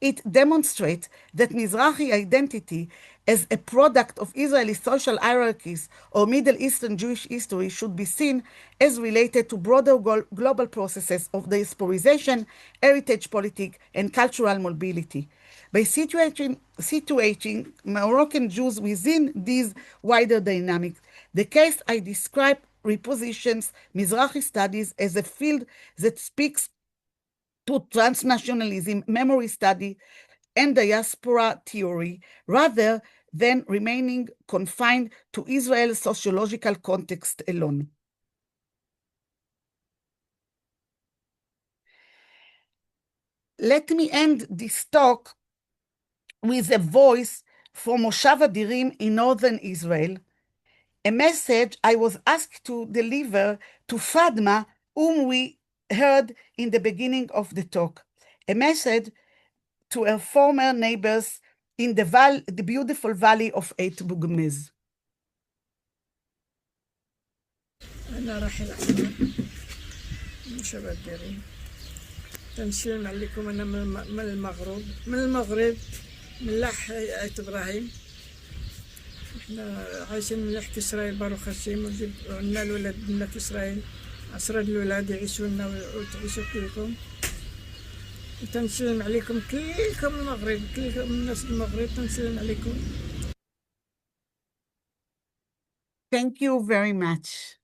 It demonstrates that Mizrahi identity as a product of Israeli social hierarchies or Middle Eastern Jewish history should be seen as related to broader global processes of diasporization, heritage politics, and cultural mobility. By situating Moroccan Jews within these wider dynamics, the case I describe repositions Mizrahi studies as a field that speaks to transnationalism, memory study, and diaspora theory, rather than remaining confined to Israel's sociological context alone. Let me end this talk with a voice from Moshav Adirim in northern Israel, a message I was asked to deliver to Fadma, whom we heard in the beginning of the talk, a message to her former neighbors in the beautiful valley of Eit Bugmez. أنا راحل أحمد من شباب ديري تنسلم عليكم. أنا من المغرب من لح آيت إبراهيم. إحنا عايشين من لح إسرائيل باروخ هاشم، وعندنا الولاد منا في إسرائيل، عشرة الولاد يعيشوا لنا وتعيشوا كلكم. تنسلم عليكم كلكم المغرب، كلكم الناس المغرب تنسلم عليكم. Thank you very much.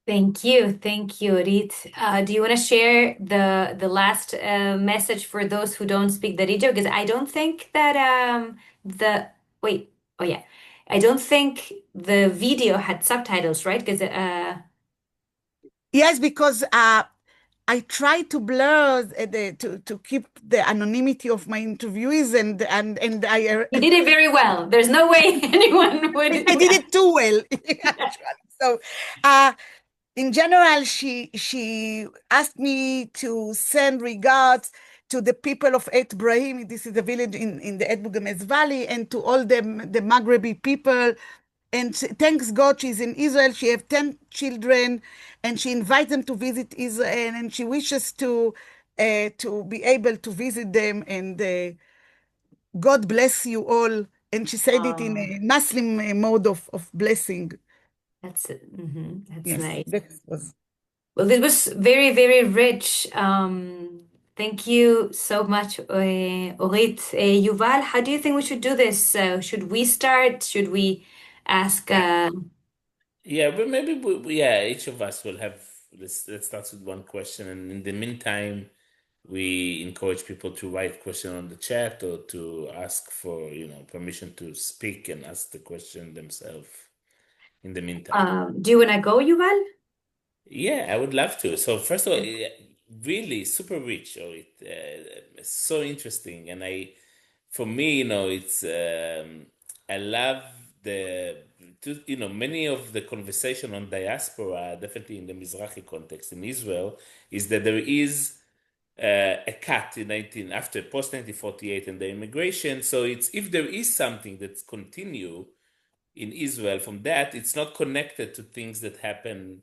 Thank you, Orit. Do you want to share the last message for those who don't speak Darija? Because I don't think that I don't think the video had subtitles, right? Because Yes, because I try to blur to keep the anonymity of my interviewees, and I you did it very well. There's no way anyone would. I did it too well. Actually. So, in general, she asked me to send regards to the people of Et Brahim. This is a village in the Et Bougamez Valley, and to all the Maghrebi people. And thanks God, she's in Israel. She has 10 children, and she invites them to visit Israel, and she wishes to be able to visit them. And God bless you all. And she said it in a Muslim mode of blessing. That's Yes, nice. that was. Well, it was very, very rich. Thank you so much, Orit. Yuval, how do you think we should do this? Should we start? Should we ask? Yeah, but maybe each of us will have. Let's start with one question, and in the meantime, we encourage people to write question on the chat or to ask for permission to speak and ask the question themselves. In the meantime, do you want to go, Yuval? yeah, I would love to. So first of all, really super rich, or so interesting, and for me, it's I love many of the conversation on diaspora, definitely in the Mizrahi context in Israel, is that there is a cut after post 1948 and the immigration. So if there is something that's continue in Israel from that, it's not connected to things that happen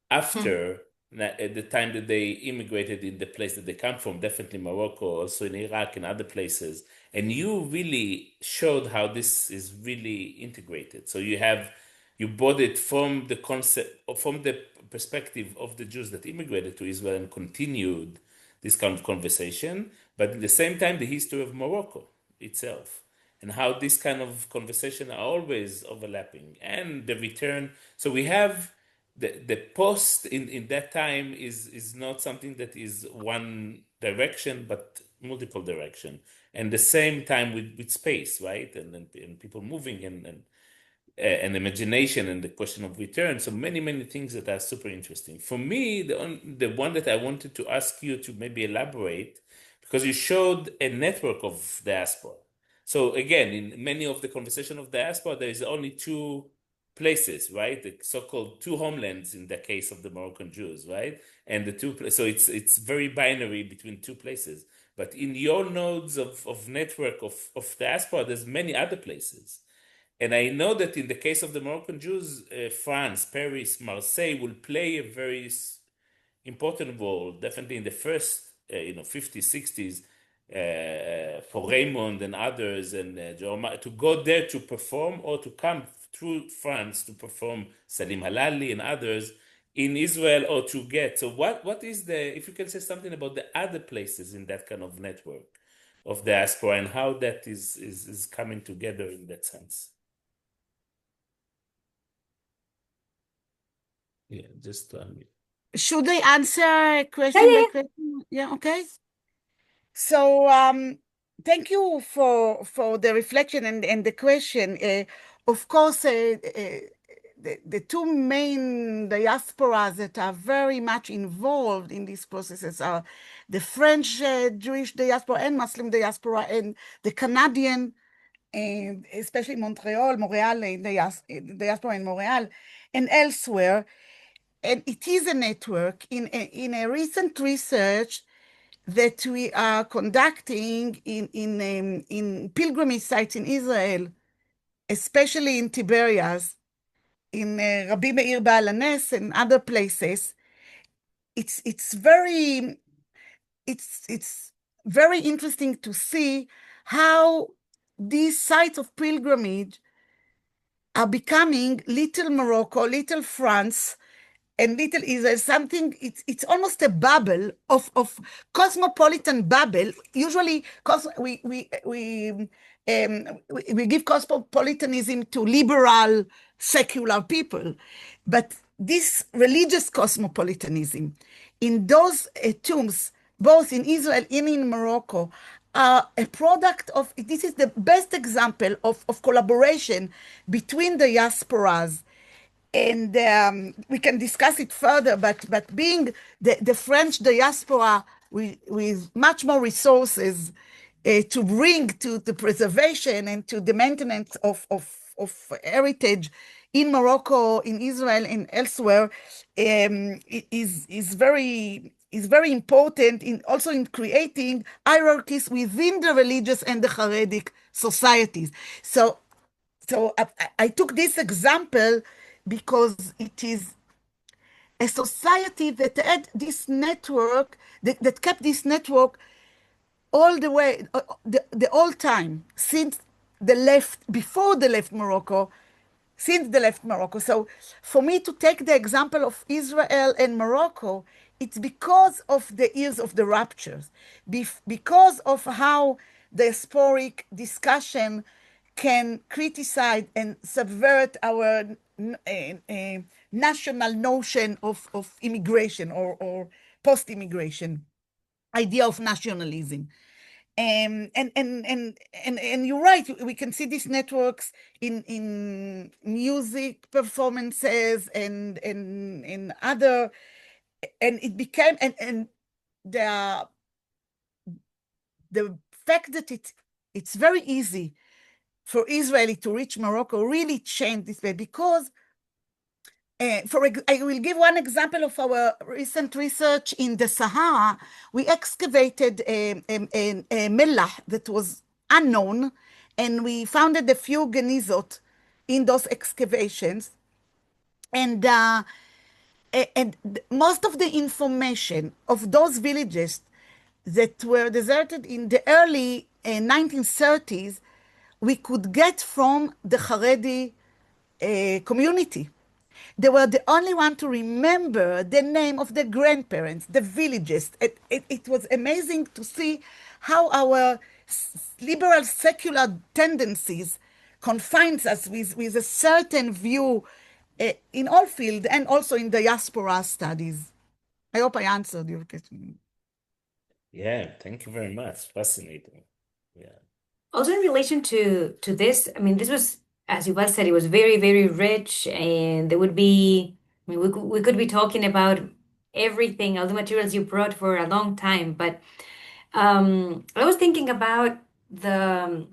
after at the time that they immigrated in the place that they come from, definitely Morocco, also in Iraq and other places. And you really showed how this is really integrated. So you brought it from the concept, from the perspective of the Jews that immigrated to Israel and continued this kind of conversation, but at the same time, the history of Morocco itself and how this kind of conversation are always overlapping and the return. So we have the post in that time is not something that is one direction, but multiple direction, and the same time with space, right? And people moving and imagination and the question of return. So many things that are super interesting. For me, the one that I wanted to ask you to maybe elaborate, because you showed a network of diaspora. So again, in many of the conversation of diaspora, there is only two places, right? The so-called two homelands in the case of the Moroccan Jews, right? And the two, so it's very binary between two places. But in your nodes of network of diaspora, there's many other places. And I know that in the case of the Moroccan Jews, France, Paris, Marseille will play a very important role, definitely in the first, 50s, 60s, for Raymond and others, and to go there to perform or to come through France to perform Salim Halali and others in Israel or to get. So what is if you can say something about the other places in that kind of network of diaspora and how that is coming together in that sense? Yeah, just Should I answer question by question? Yeah, okay. So thank you for the reflection and the question. Of course, the two main diasporas that are very much involved in these processes are the French Jewish diaspora and Muslim diaspora, and the Canadian, especially Montreal, diaspora in Montreal, and elsewhere. And it is a network. In a recent research that we are conducting in pilgrimage sites in Israel, especially in Tiberias, in Rabbi Meir Baal HaNes and other places, it's very interesting to see how these sites of pilgrimage are becoming little Morocco, little France, and little Israel, something, it's almost a bubble of cosmopolitan bubble. Usually, we give cosmopolitanism to liberal, secular people, but this religious cosmopolitanism in those tombs, both in Israel and in Morocco, are a product of, this is the best example of collaboration between the diasporas. And we can discuss it further, but being the French diaspora with much more resources to bring to the preservation and to the maintenance of heritage in Morocco, in Israel, and elsewhere, is very important also in creating hierarchies within the religious and the Haredic societies. So I took this example because it is a society that had this network, that kept this network all the way, the whole time, since the left, before the left Morocco, since the left Morocco. So for me to take the example of Israel and Morocco, it's because of the years of the ruptures, because of how diasporic discussion can criticize and subvert our national notion of immigration or post-immigration idea of nationalism. And you're right, we can see these networks in music performances and in other, and it became, and the fact that it's very easy for Israeli to reach Morocco really changed this way, because I will give one example of our recent research in the Sahara. We excavated a mellah that was unknown, and we founded a few genizot in those excavations. And most of the information of those villages that were deserted in the early 1930s, we could get from the Haredi community. They were the only one to remember the name of the grandparents, the villages. It was amazing to see how our liberal secular tendencies confines us with a certain view in all fields and also in diaspora studies. I hope I answered your question. Yeah, thank you very much. Fascinating. Yeah. Also, in relation to this, I mean, this was, as Yuval said, it was very, very rich, and there would be, I mean, we could be talking about everything, all the materials you brought for a long time. But I was thinking about the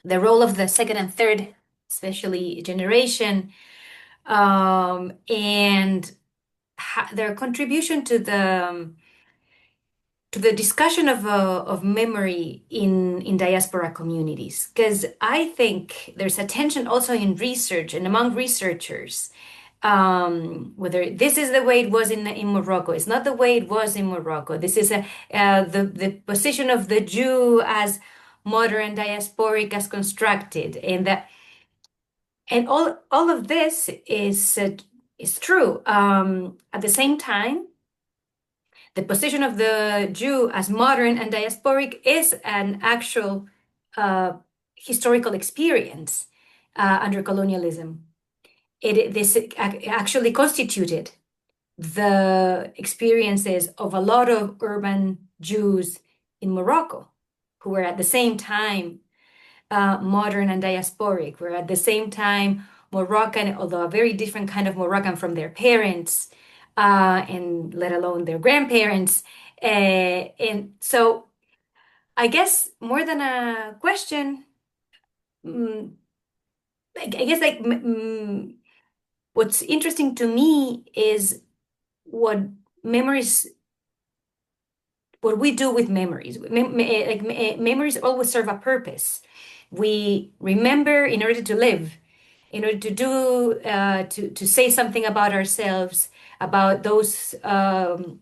role of the second and third, especially generation, and their contribution to the discussion of memory in diaspora communities. Because I think there's a tension also in research and among researchers, whether this is the way it was in Morocco, it's not the way it was in Morocco. This is the position of the Jew as modern diasporic as constructed, and that and all of this is true. At the same time, the position of the Jew as modern and diasporic is an actual historical experience under colonialism. This actually constituted the experiences of a lot of urban Jews in Morocco, who were at the same time modern and diasporic, were at the same time Moroccan, although a very different kind of Moroccan from their parents, and let alone their grandparents. And so I guess more than a question, I guess what's interesting to me is what memories, what we do with memories. Memories always serve a purpose. We remember in order to live, in order to do, to say something about ourselves, about those, about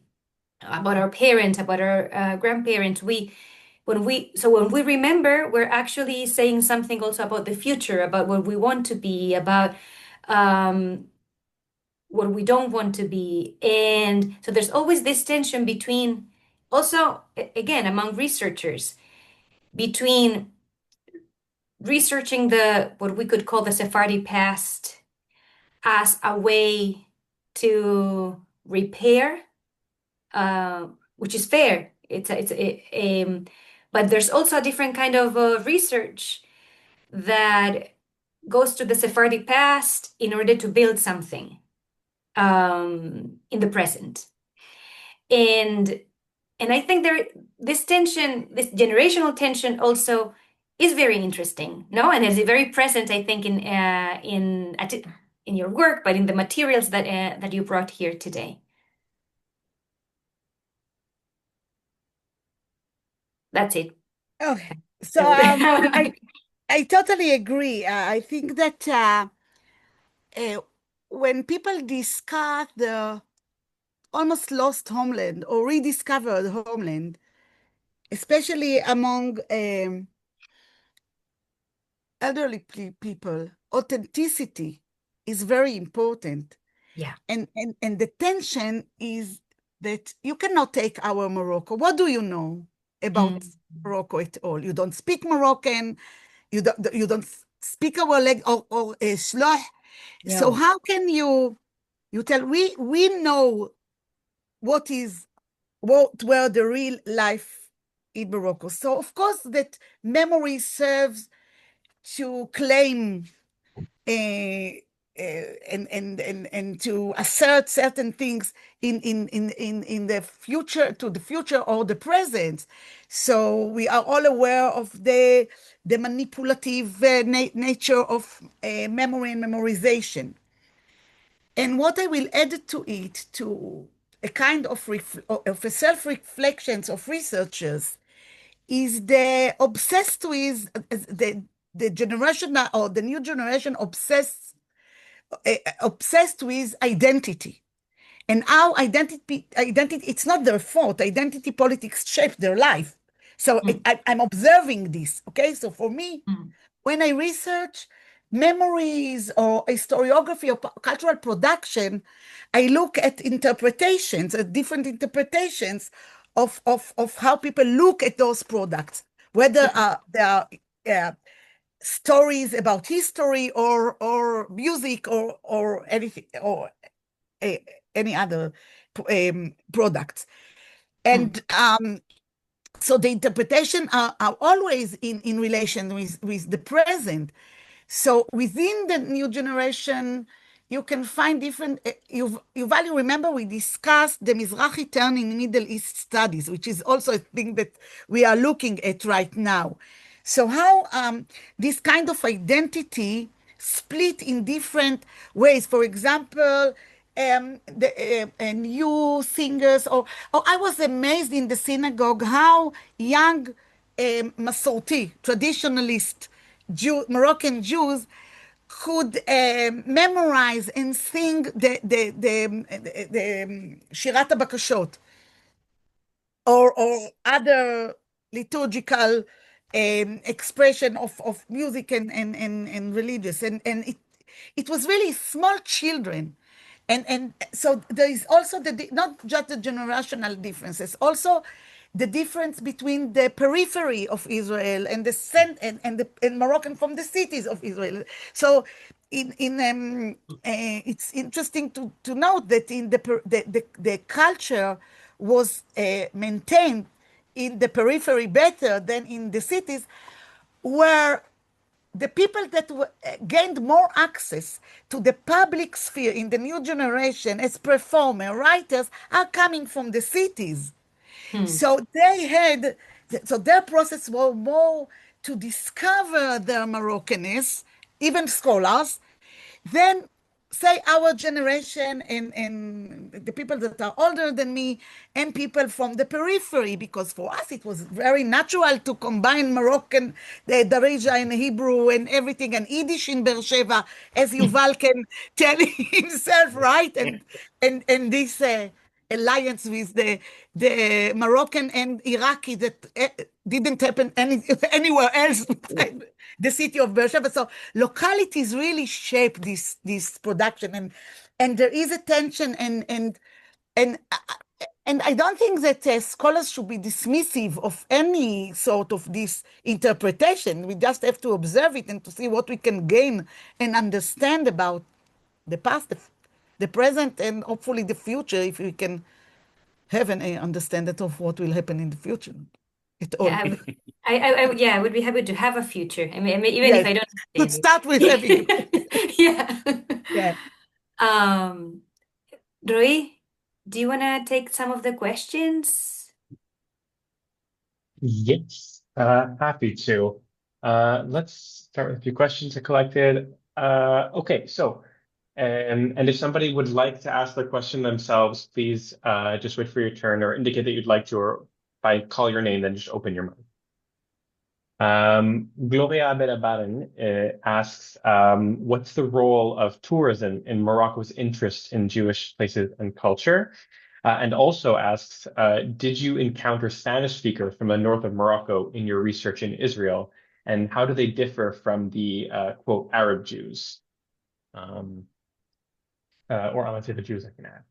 our parents, about our grandparents. When we remember, we're actually saying something also about the future, about what we want to be, about what we don't want to be. And so there's always this tension between, also, again, among researchers, between researching what we could call the Sephardi past as a way to repair, which is fair. But there's also a different kind of research that goes to the Sephardi past in order to build something in the present. And I think this tension, this generational tension, also is very interesting, no? And is very present, I think, in your work, but in the materials that you brought here today. That's it. Okay, so I totally agree. I think that when people discuss the almost lost homeland or rediscovered homeland, especially among elderly people, authenticity is very important. Yeah. And the tension is that you cannot take our Morocco. What do you know about Morocco at all? You don't speak Moroccan. You don't speak our language or Shloh. Yeah. So how can you tell? We know what were the real life in Morocco. So of course that memory serves to claim and to assert certain things in the future, to the future or the present. So we are all aware of the manipulative nature of memory and memorization. And what I will add to it, to a kind of a self-reflections of researchers, is the obsessed with the generation or the new generation obsessed with identity. And how identity, it's not their fault. Identity politics shape their life. So I'm observing this, okay? So for me, when I research memories or historiography or cultural production, I look at interpretations, at different interpretations of how people look at those products, whether there are stories about history or music or anything or any other products. And So the interpretation are always in relation with the present. So within the new generation, you can find different, Yuval, you remember we discussed the Mizrahi turn in Middle East studies, which is also a thing that we are looking at right now. So how this kind of identity split in different ways. For example, the new singers, or I was amazed in the synagogue how young Masorti, traditionalist Moroccan Jews could memorize and sing the Shirat HaBakashot or other liturgical expression of music and religious. And it was really small children. And so there is also not just the generational differences, also the difference between the periphery of Israel and the Moroccan from the cities of Israel. So it's interesting to note that in the culture was maintained in the periphery better than in the cities, where the people that gained more access to the public sphere in the new generation as performers, writers, are coming from the cities. So so their process was more to discover their Moroccanness, even scholars, then say our generation and the people that are older than me and people from the periphery, because for us it was very natural to combine Moroccan, the Darija and Hebrew and everything, and Yiddish in Beersheba, as Yuval can tell himself, right? And this alliance with the Moroccan and Iraqi that didn't happen anywhere else. The city of Beersheba. So localities really shape this production, and there is a tension, and I don't think that scholars should be dismissive of any sort of this interpretation. We just have to observe it and to see what we can gain and understand about the past, the present, and hopefully the future, if we can have an understanding of what will happen in the future. Yeah, I would be happy to have a future. I mean, even Yes. if I don't Could understand start with having it. Yeah. Yeah. Roy, do you want to take some of the questions? Yes, happy to. Let's start with a few questions I collected. Okay, so, and if somebody would like to ask the question themselves, please just wait for your turn or indicate that you'd like to, or if I call your name, then just open your mic. Gloria Berabaran asks, what's the role of tourism in Morocco's interest in Jewish places and culture? And also asks, did you encounter Spanish speakers from the north of Morocco in your research in Israel? And how do they differ from the, quote, Arab Jews? Or I might say the Jews I can add.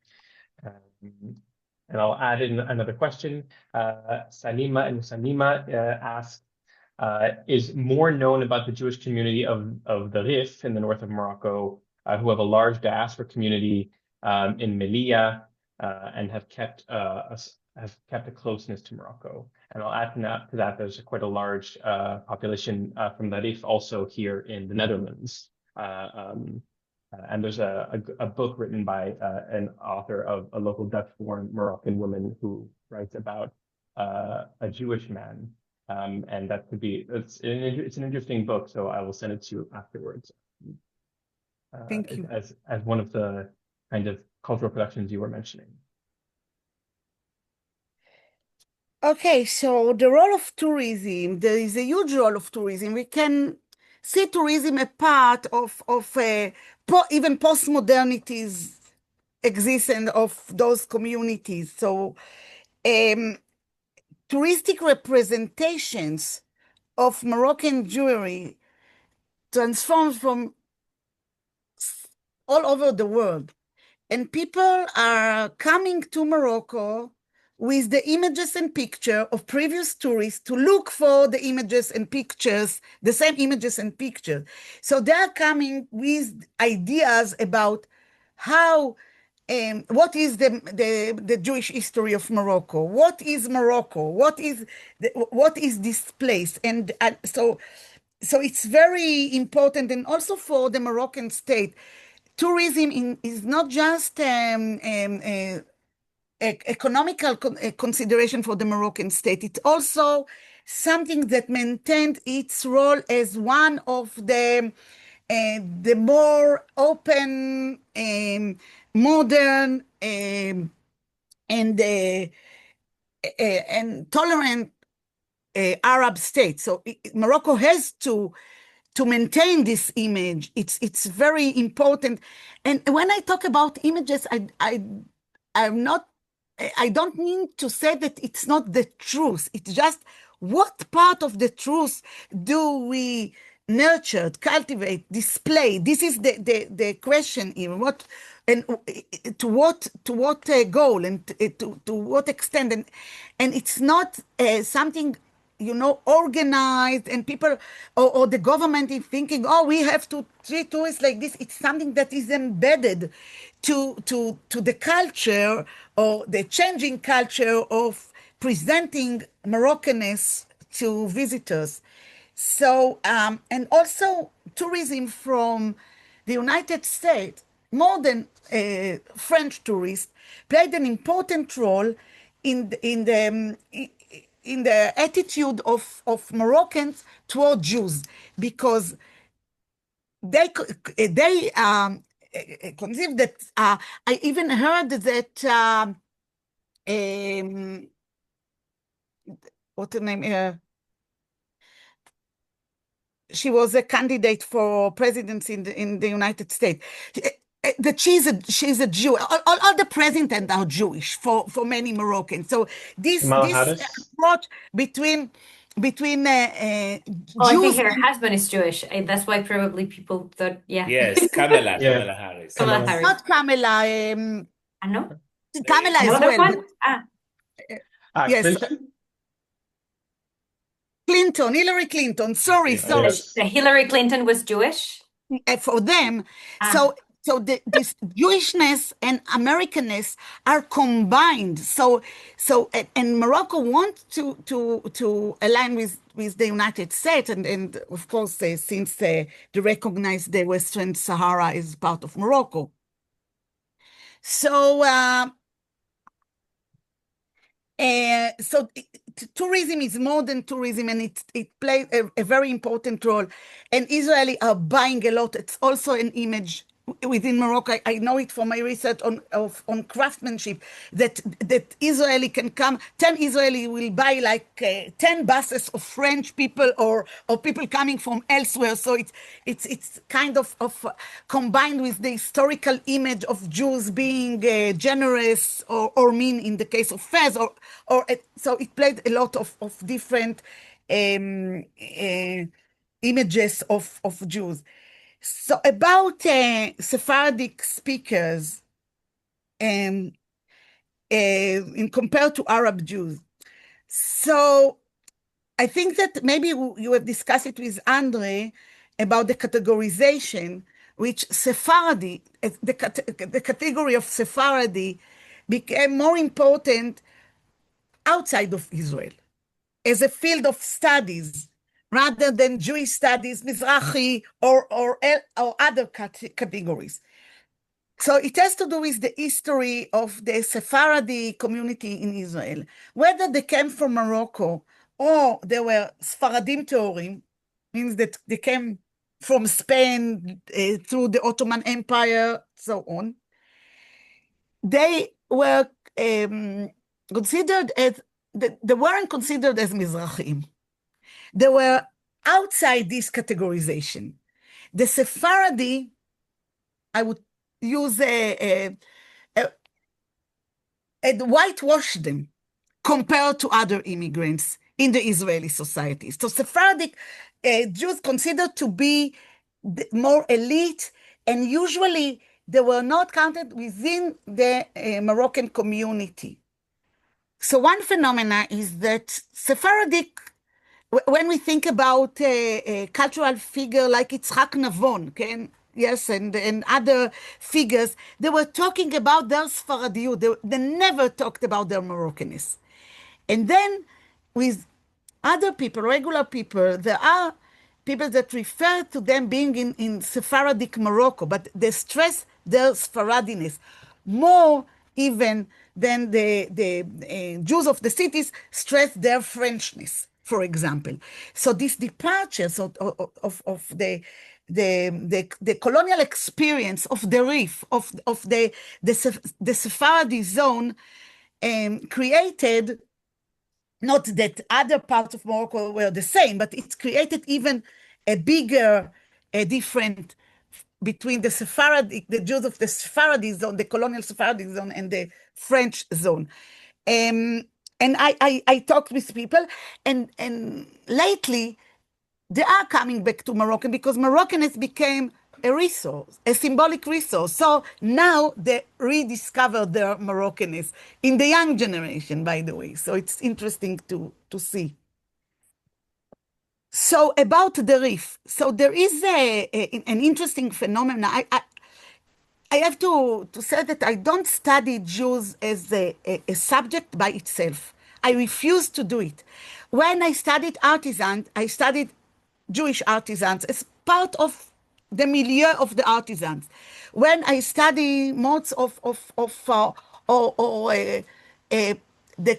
And I'll add in another question. Salima and Salima asks, is more known about the Jewish community of the Rif in the north of Morocco, who have a large diaspora community in Melilla and have kept a closeness to Morocco. And I'll add to that there's quite a large population from the Rif also here in the Netherlands. And there's a book written by an author of a local Dutch-born Moroccan woman who writes about a Jewish man. And that could be, it's an interesting book, so I will send it to you afterwards. Thank you. As one of the kind of cultural productions you were mentioning. Okay, so the role of tourism, there is a huge role of tourism. We can see tourism a part of even post-modernities existence of those communities. So touristic representations of Moroccan Jewry transformed from all over the world. And people are coming to Morocco with the images and picture of previous tourists to look for the images and pictures, the same images and pictures. So they're coming with ideas about how what is the Jewish history of Morocco? What is Morocco? What is this place? And so it's very important, and also for the Moroccan state, tourism is not just economical consideration for the Moroccan state. It's also something that maintained its role as one of the more open, modern, and tolerant Arab states. So Morocco has to maintain this image. It's very important. And when I talk about images, I don't mean to say that it's not the truth. It's just what part of the truth do we nurture, cultivate, display? This is the question here. What and to what goal, and to what extent? And it's not something, organized, and people or the government is thinking, oh, we have to treat tourists like this. It's something that is embedded to the culture, or the changing culture of presenting Moroccanness to visitors. So, and also tourism from the United States, more than French tourists, played an important role in the attitude of Moroccans toward Jews, because they conceived that, I even heard that, what's her name? She was a candidate for presidency in the United States. That she's a Jew. All the presidents are Jewish for many Moroccans. So this approach between Jews. I think her husband is Jewish. That's why probably people thought, Yes, Kamala Harris. Kamala Harris. Not Kamala. No? Kamala as well. One? Yes. Clinton, Hillary Clinton. Sorry. Hillary Clinton was Jewish? For them. So this Jewishness and Americanness are combined. And Morocco wants to align with the United States, and of course, since they recognize the Western Sahara as part of Morocco. So tourism is modern tourism, and it plays a very important role. And Israelis are buying a lot. It's also an image within Morocco. I know it from my research on craftsmanship, that Israeli can come, 10 Israeli will buy like 10 buses of French people or people coming from elsewhere. So it's kind of combined with the historical image of Jews being generous or mean in the case of Fez, so it played a lot of different images of Jews. So about Sephardic speakers in compared to Arab Jews. So I think that maybe you have discussed it with Andre about the categorization, which Sephardi, the category of Sephardi became more important outside of Israel as a field of studies, rather than Jewish studies, Mizrahi, or other categories. So it has to do with the history of the Sephardi community in Israel. Whether they came from Morocco or they were Sfaradim Teorim, means that they came from Spain through the Ottoman Empire, so on. They were considered as, they weren't considered as Mizrahim. They were outside this categorization. The Sephardi, I would use whitewash them compared to other immigrants in the Israeli society. So Sephardic Jews considered to be more elite, and usually they were not counted within the Moroccan community. So one phenomena is that Sephardic, when we think about a cultural figure like Yitzhak Navon, yes, and other figures, they were talking about their Sfaradiut. They never talked about their Moroccanist. And then with other people, regular people, there are people that refer to them being in Sephardic Morocco, but they stress their Sfaradiness more even than the Jews of the cities stress their Frenchness, for example. So these departures of the colonial experience of the Rif, of the Sephardi zone, created, not that other parts of Morocco were the same, but it created even a bigger, different between the Jews of the Sephardi zone, the colonial Sephardi zone, and the French zone. And I talked with people, and lately they are coming back to Moroccan because Moroccan has become a resource, a symbolic resource. So now they rediscover their Moroccanist in the young generation, by the way. So it's interesting to see. So about the Rif, so there is an interesting phenomenon. I have to say that I don't study Jews as a subject by itself. I refuse to do it. When I studied artisans, I studied Jewish artisans as part of the milieu of the artisans. When I study modes of the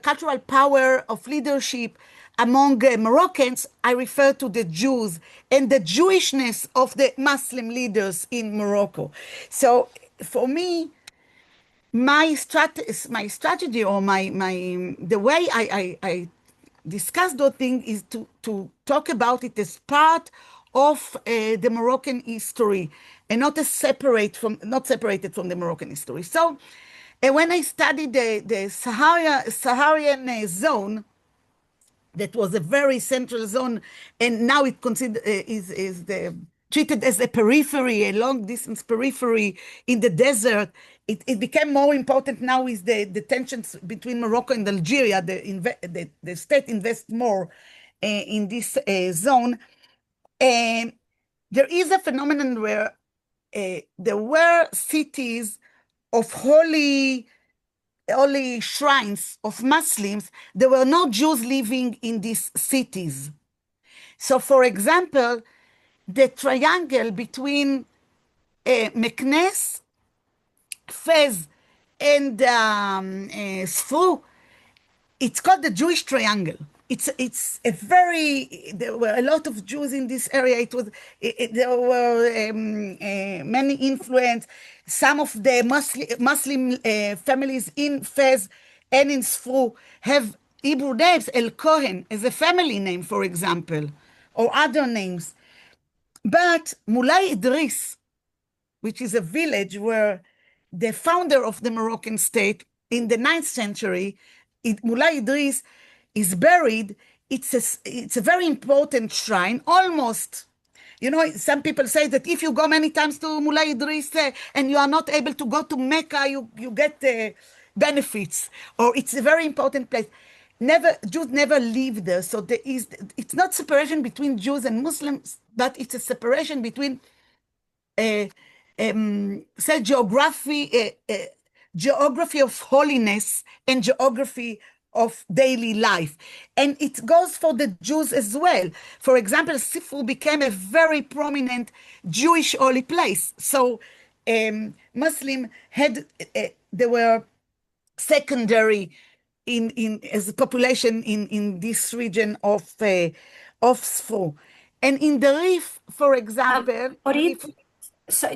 cultural power of leadership among Moroccans, I refer to the Jews and the Jewishness of the Muslim leaders in Morocco. So for me, my strategy or the way I discuss those things is to talk about it as part of the Moroccan history and not separated from the Moroccan history. So when I studied the Saharan zone, that was a very central zone, and now it is treated as a periphery, a long-distance periphery in the desert. It became more important now with the tensions between Morocco and Algeria. The state invests more in this zone. And there is a phenomenon where there were cities of holy shrines of Muslims. There were no Jews living in these cities. So, for example, the triangle between Meknes, Fez, and Sfou, it's called the Jewish Triangle. It's a very, there were a lot of Jews in this area. There were many influence. Some of the Muslim families in Fez and in Sfou have Hebrew names, El Cohen as a family name, for example, or other names. But Mulay Idris, which is a village where the founder of the Moroccan state in the 9th century, Mulay Idris, is buried. It's a very important shrine, almost. You know, some people say that if you go many times to Mulay Idris and you are not able to go to Mecca, you get benefits, or it's a very important place. Jews never live there, so it's not separation between Jews and Muslims, but it's a separation between, say, geography of holiness and geography of daily life. And it goes for the Jews as well. For example, Sifru became a very prominent Jewish holy place. So Muslim there were secondary as a population in this region of Sifru. And in the Rif, for example, So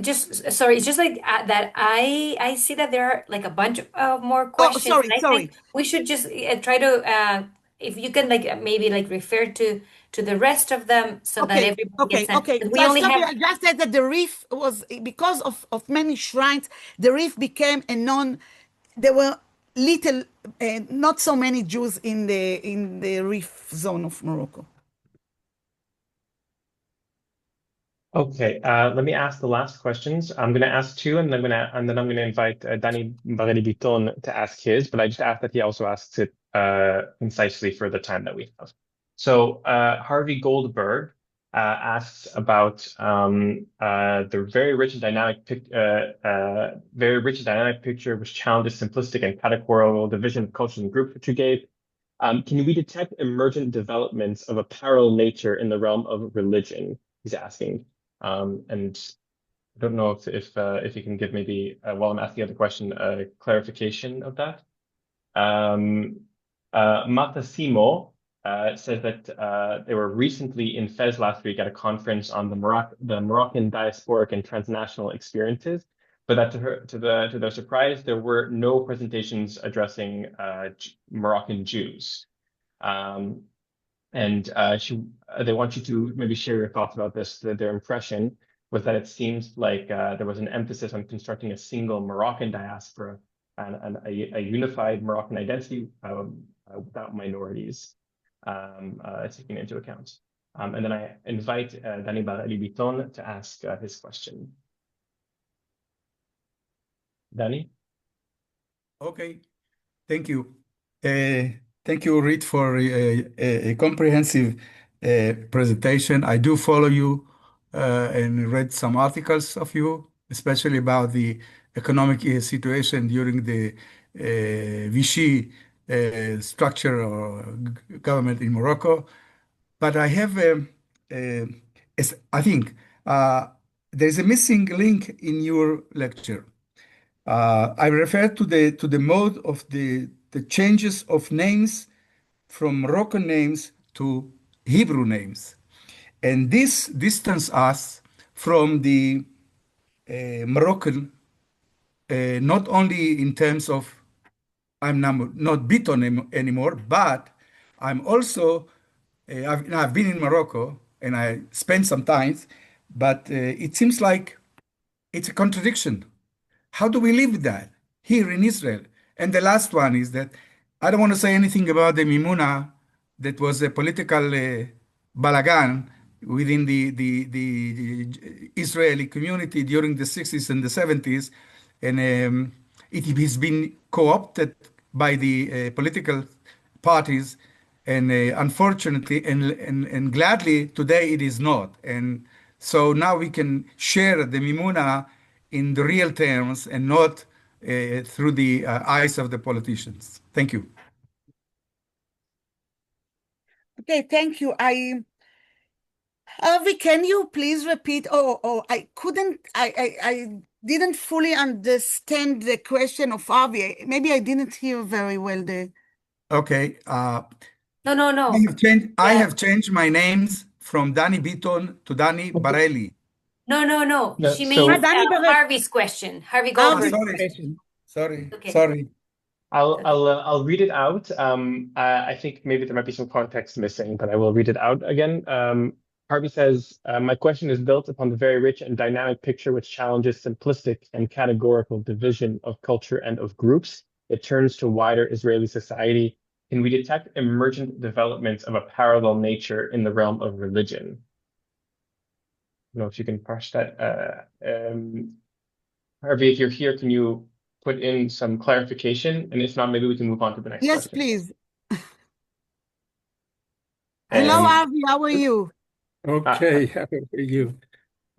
sorry, it's just like that I see that there are like a bunch of more questions. Sorry. Think we should just try to if you can like maybe like refer to the rest of them so that everybody gets okay. We only have. I just said that the Rif was, because of many shrines, the Rif became there were little, not so many Jews in the Rif zone of Morocco. Okay, let me ask the last questions. I'm going to ask two, and then I'm going to invite Danny Bareli-Biton to ask his. But I just ask that he also asks it concisely for the time that we have. So Harvey Goldberg asks about the very rich and dynamic picture which challenges simplistic and categorical division of cultures and groups, which you gave. Can we detect emergent developments of a parallel nature in the realm of religion? He's asking, and I don't know if you can give maybe while I'm asking the question a clarification of that. Mata Simo says that they were recently in Fez last week at a conference on the Moroccan diasporic and transnational experiences, but that to their surprise, there were no presentations addressing Moroccan Jews. And they want you to maybe share your thoughts about this. Their impression was that it seems like there was an emphasis on constructing a single Moroccan diaspora and a unified Moroccan identity without minorities taken into account. And then I invite Danny Barali-Biton to ask his question. Danny? Okay, thank you. Thank you, Orit, for a comprehensive presentation. I do follow you and read some articles of you, especially about the economic situation during the Vichy structure or government in Morocco. But I have, I think, there's a missing link in your lecture. I refer to the mode of the changes of names from Moroccan names to Hebrew names. And this distance us from the Moroccan, not only in terms of I'm not Biton anymore, but I'm also, I've been in Morocco and I spent some time, but it seems like it's a contradiction. How do we live with that here in Israel? And the last one is that I don't want to say anything about the Mimuna that was a political balagan within the Israeli community during the 60s and the 70s. And it has been co-opted by the political parties. And unfortunately and gladly, today it is not. And so now we can share the Mimuna in the real terms and not through the eyes of the politicians. Thank you. Okay, thank you. Avi, can you please repeat? I didn't fully understand the question of Avi. Maybe I didn't hear very well the. Okay. No. I have changed my names from Danny Biton to Danny Bareli. No. No, She so- means Harvey's question. Harvey Goldberg's question. Sorry. Okay. Sorry. I'll read it out. I think maybe there might be some context missing, but I will read it out again. Harvey says, my question is built upon the very rich and dynamic picture which challenges simplistic and categorical division of culture and of groups. It turns to wider Israeli society. Can we detect emergent developments of a parallel nature in the realm of religion? I don't know if you can parse that. Harvey, if you're here, can you put in some clarification? And if not, maybe we can move on to the next Yes, question. please. Hello, Avi. How are you? Okay, how are you?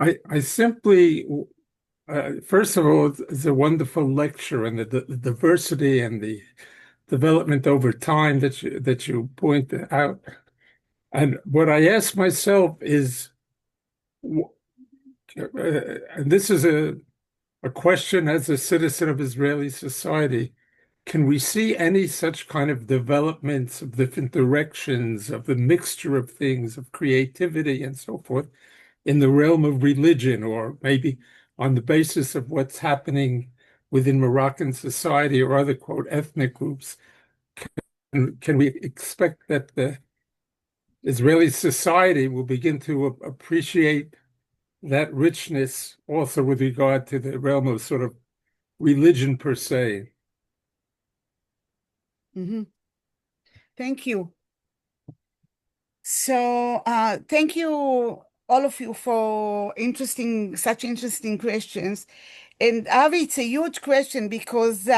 I simply, first of all, it's a wonderful lecture and the diversity and the development over time that you point out. And what I ask myself is, and this is a question as a citizen of Israeli society, can we see any such kind of developments of different directions, of the mixture of things, of creativity and so forth, in the realm of religion, or maybe on the basis of what's happening within Moroccan society or other, quote, ethnic groups? Can we expect that the Israeli society will begin to appreciate that richness also with regard to the realm of sort of religion per se? Mm-hmm. Thank you. So thank you, all of you, for such interesting questions. And Avi, it's a huge question because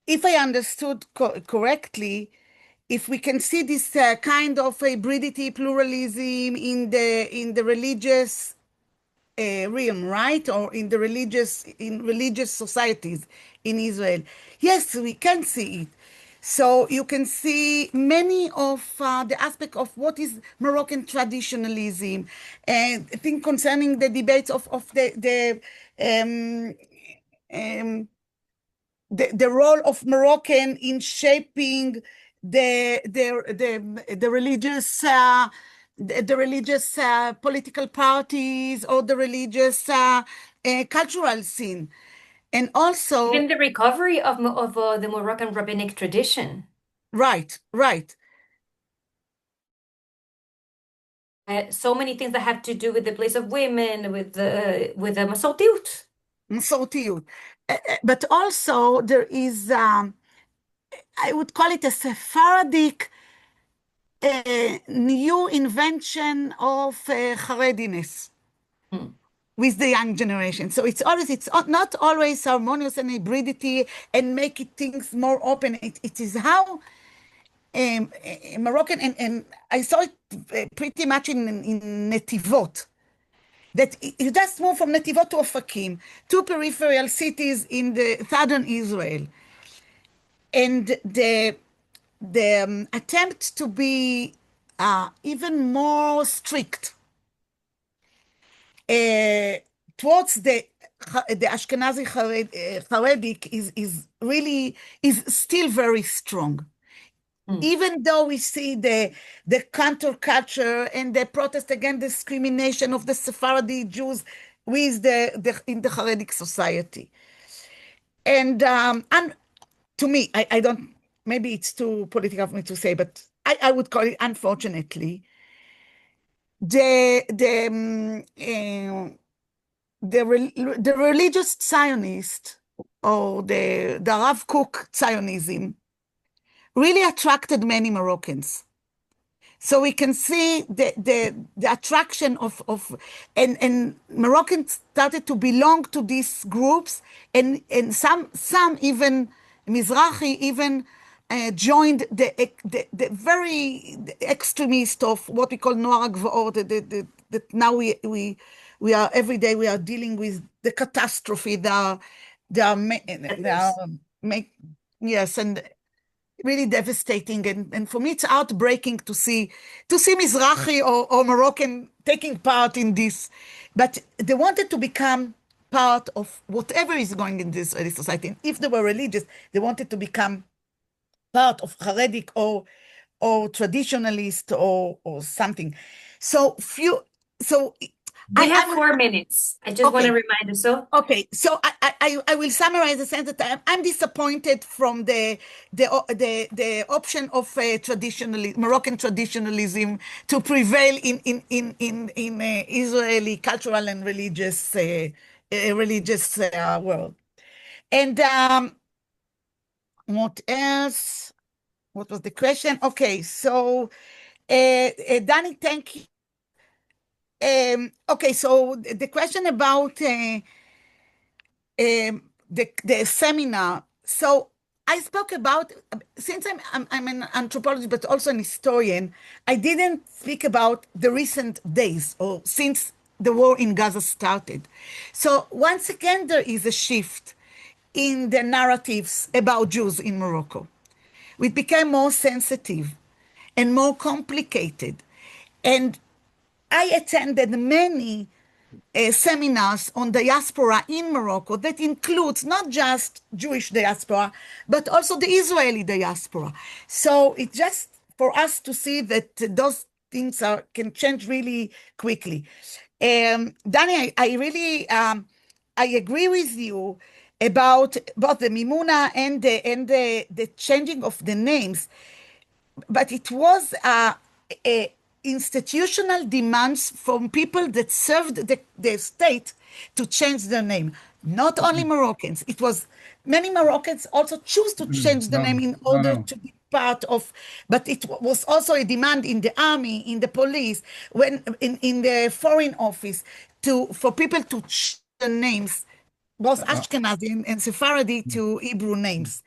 if I understood correctly, if we can see this kind of hybridity, pluralism in the religious realm, right? Or in religious societies in Israel. Yes, we can see it. So you can see many of the aspect of what is Moroccan traditionalism, and I think concerning the debates of the role of Moroccan in shaping the religious political parties or the religious cultural scene, and also Even the recovery of the Moroccan rabbinic tradition. right. So many things that have to do with the place of women, with the Masortiut. Masortiut. But also there is, I would call it a Sephardic new invention of Harediness with the young generation. So it's not always harmonious and hybridity and make it things more open. It is how Moroccan, and I saw it pretty much in Netivot, that you just move from Netivot to Ofakim, two peripheral cities in the southern Israel. And the attempt to be even more strict towards the Ashkenazi Haredic is still very strong. Even though we see the counterculture and the protest against discrimination of the Sephardi Jews with in the Haredic society. And to me, I don't, maybe it's too political for me to say, but I would call it, unfortunately, the religious Zionist or the Rav Kook Zionism really attracted many Moroccans. So we can see the attraction and Moroccans started to belong to these groups, and some even Mizrahi even joined the very extremist of what we call Noar HaGvaot, that now we are every day we are dealing with the catastrophe, yes, and really devastating, and for me it's heartbreaking to see Mizrahi or Moroccan taking part in this, but they wanted to become part of whatever is going in this Israeli society. And if they were religious, they wanted to become part of Haredic or traditionalist or something. So We have 4 minutes. I just want to remind you. So okay, so I will summarize the sense that I'm disappointed from the option of Moroccan traditionalism to prevail in Israeli cultural and religious world. And what else? What was the question? Okay, so Danny, thank you. Okay, so the question about the seminar. So I spoke about, since I'm an anthropologist, but also an historian, I didn't speak about the recent days or since the war in Gaza started. So once again, there is a shift in the narratives about Jews in Morocco. It became more sensitive and more complicated. And I attended many seminars on diaspora in Morocco that includes not just Jewish diaspora, but also the Israeli diaspora. So it's just for us to see that those things can change really quickly. Danny, I really I agree with you about both the Mimuna and the changing of the names, but it was a institutional demands from people that served the state to change their name. Not only Moroccans. It was many Moroccans also choose to change the name in order to be part of, but it was also a demand in the army, in the police, when in the foreign office for people to change their names, both Ashkenazi and Sephardi, to Hebrew names.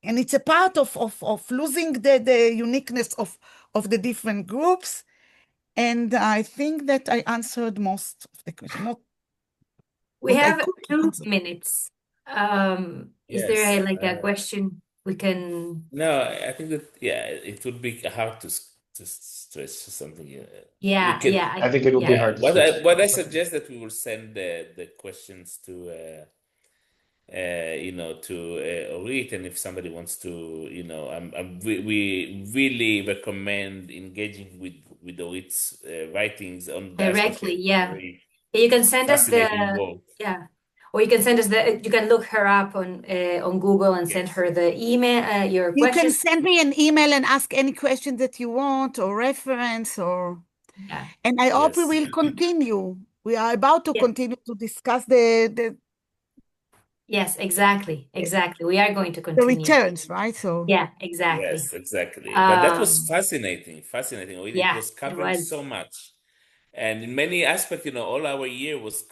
And it's a part of losing the uniqueness of the different groups. And I think that I answered most of the question. Not We what I have could 2 answer. minutes. Is there Yes. a question we can? No, I think that it would be hard to stretch something. We Yeah, can. yeah, I think it will be hard to switch. What I suggest that we will send the questions to to Orit, and if somebody wants to, we really recommend engaging with Orit's writings on diaspora. directly, yeah. Very You can send us fascinating work. or you can send us you can look her up on Google and send Yes. her the email, your You can questions. send me an email and ask any question that you want or reference or. Yeah. And I hope we Yes. will continue. We are about to Yeah. continue to discuss the Yes, exactly. We are going to the continue. returns, right? So Yeah, exactly. Yes, exactly. But that was fascinating. It Yeah, was it covering was. so much. And in many aspects, all our year was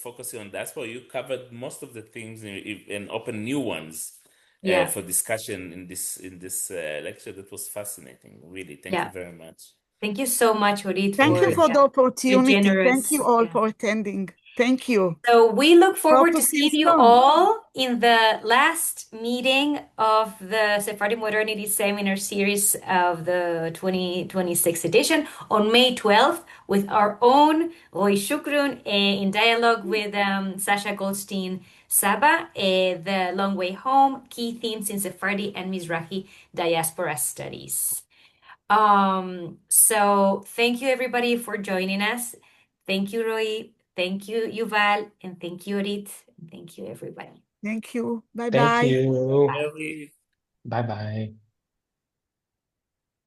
focusing on diaspora. You covered most of the things and opened new ones Yeah. for discussion in this lecture. That was fascinating. Really, thank you Yeah. very much. Thank you so much, Orit, thank you for the opportunity. generous. Thank you all for attending. Thank you. So we look forward Hope to to see you seeing you soon. all in the last meeting of the Sephardi Modernity Seminar Series of the 2026 edition on May 12th with our own Roy Shukrun in dialogue with Sasha Goldstein Saba, The Long Way Home, Key Themes in Sephardi and Mizrahi Diaspora Studies. So thank you everybody for joining us. Thank you, Roy. Thank you, Yuval, and thank you, Orit, and thank you, everybody. Thank you. Bye Thank bye. you. Very Bye bye.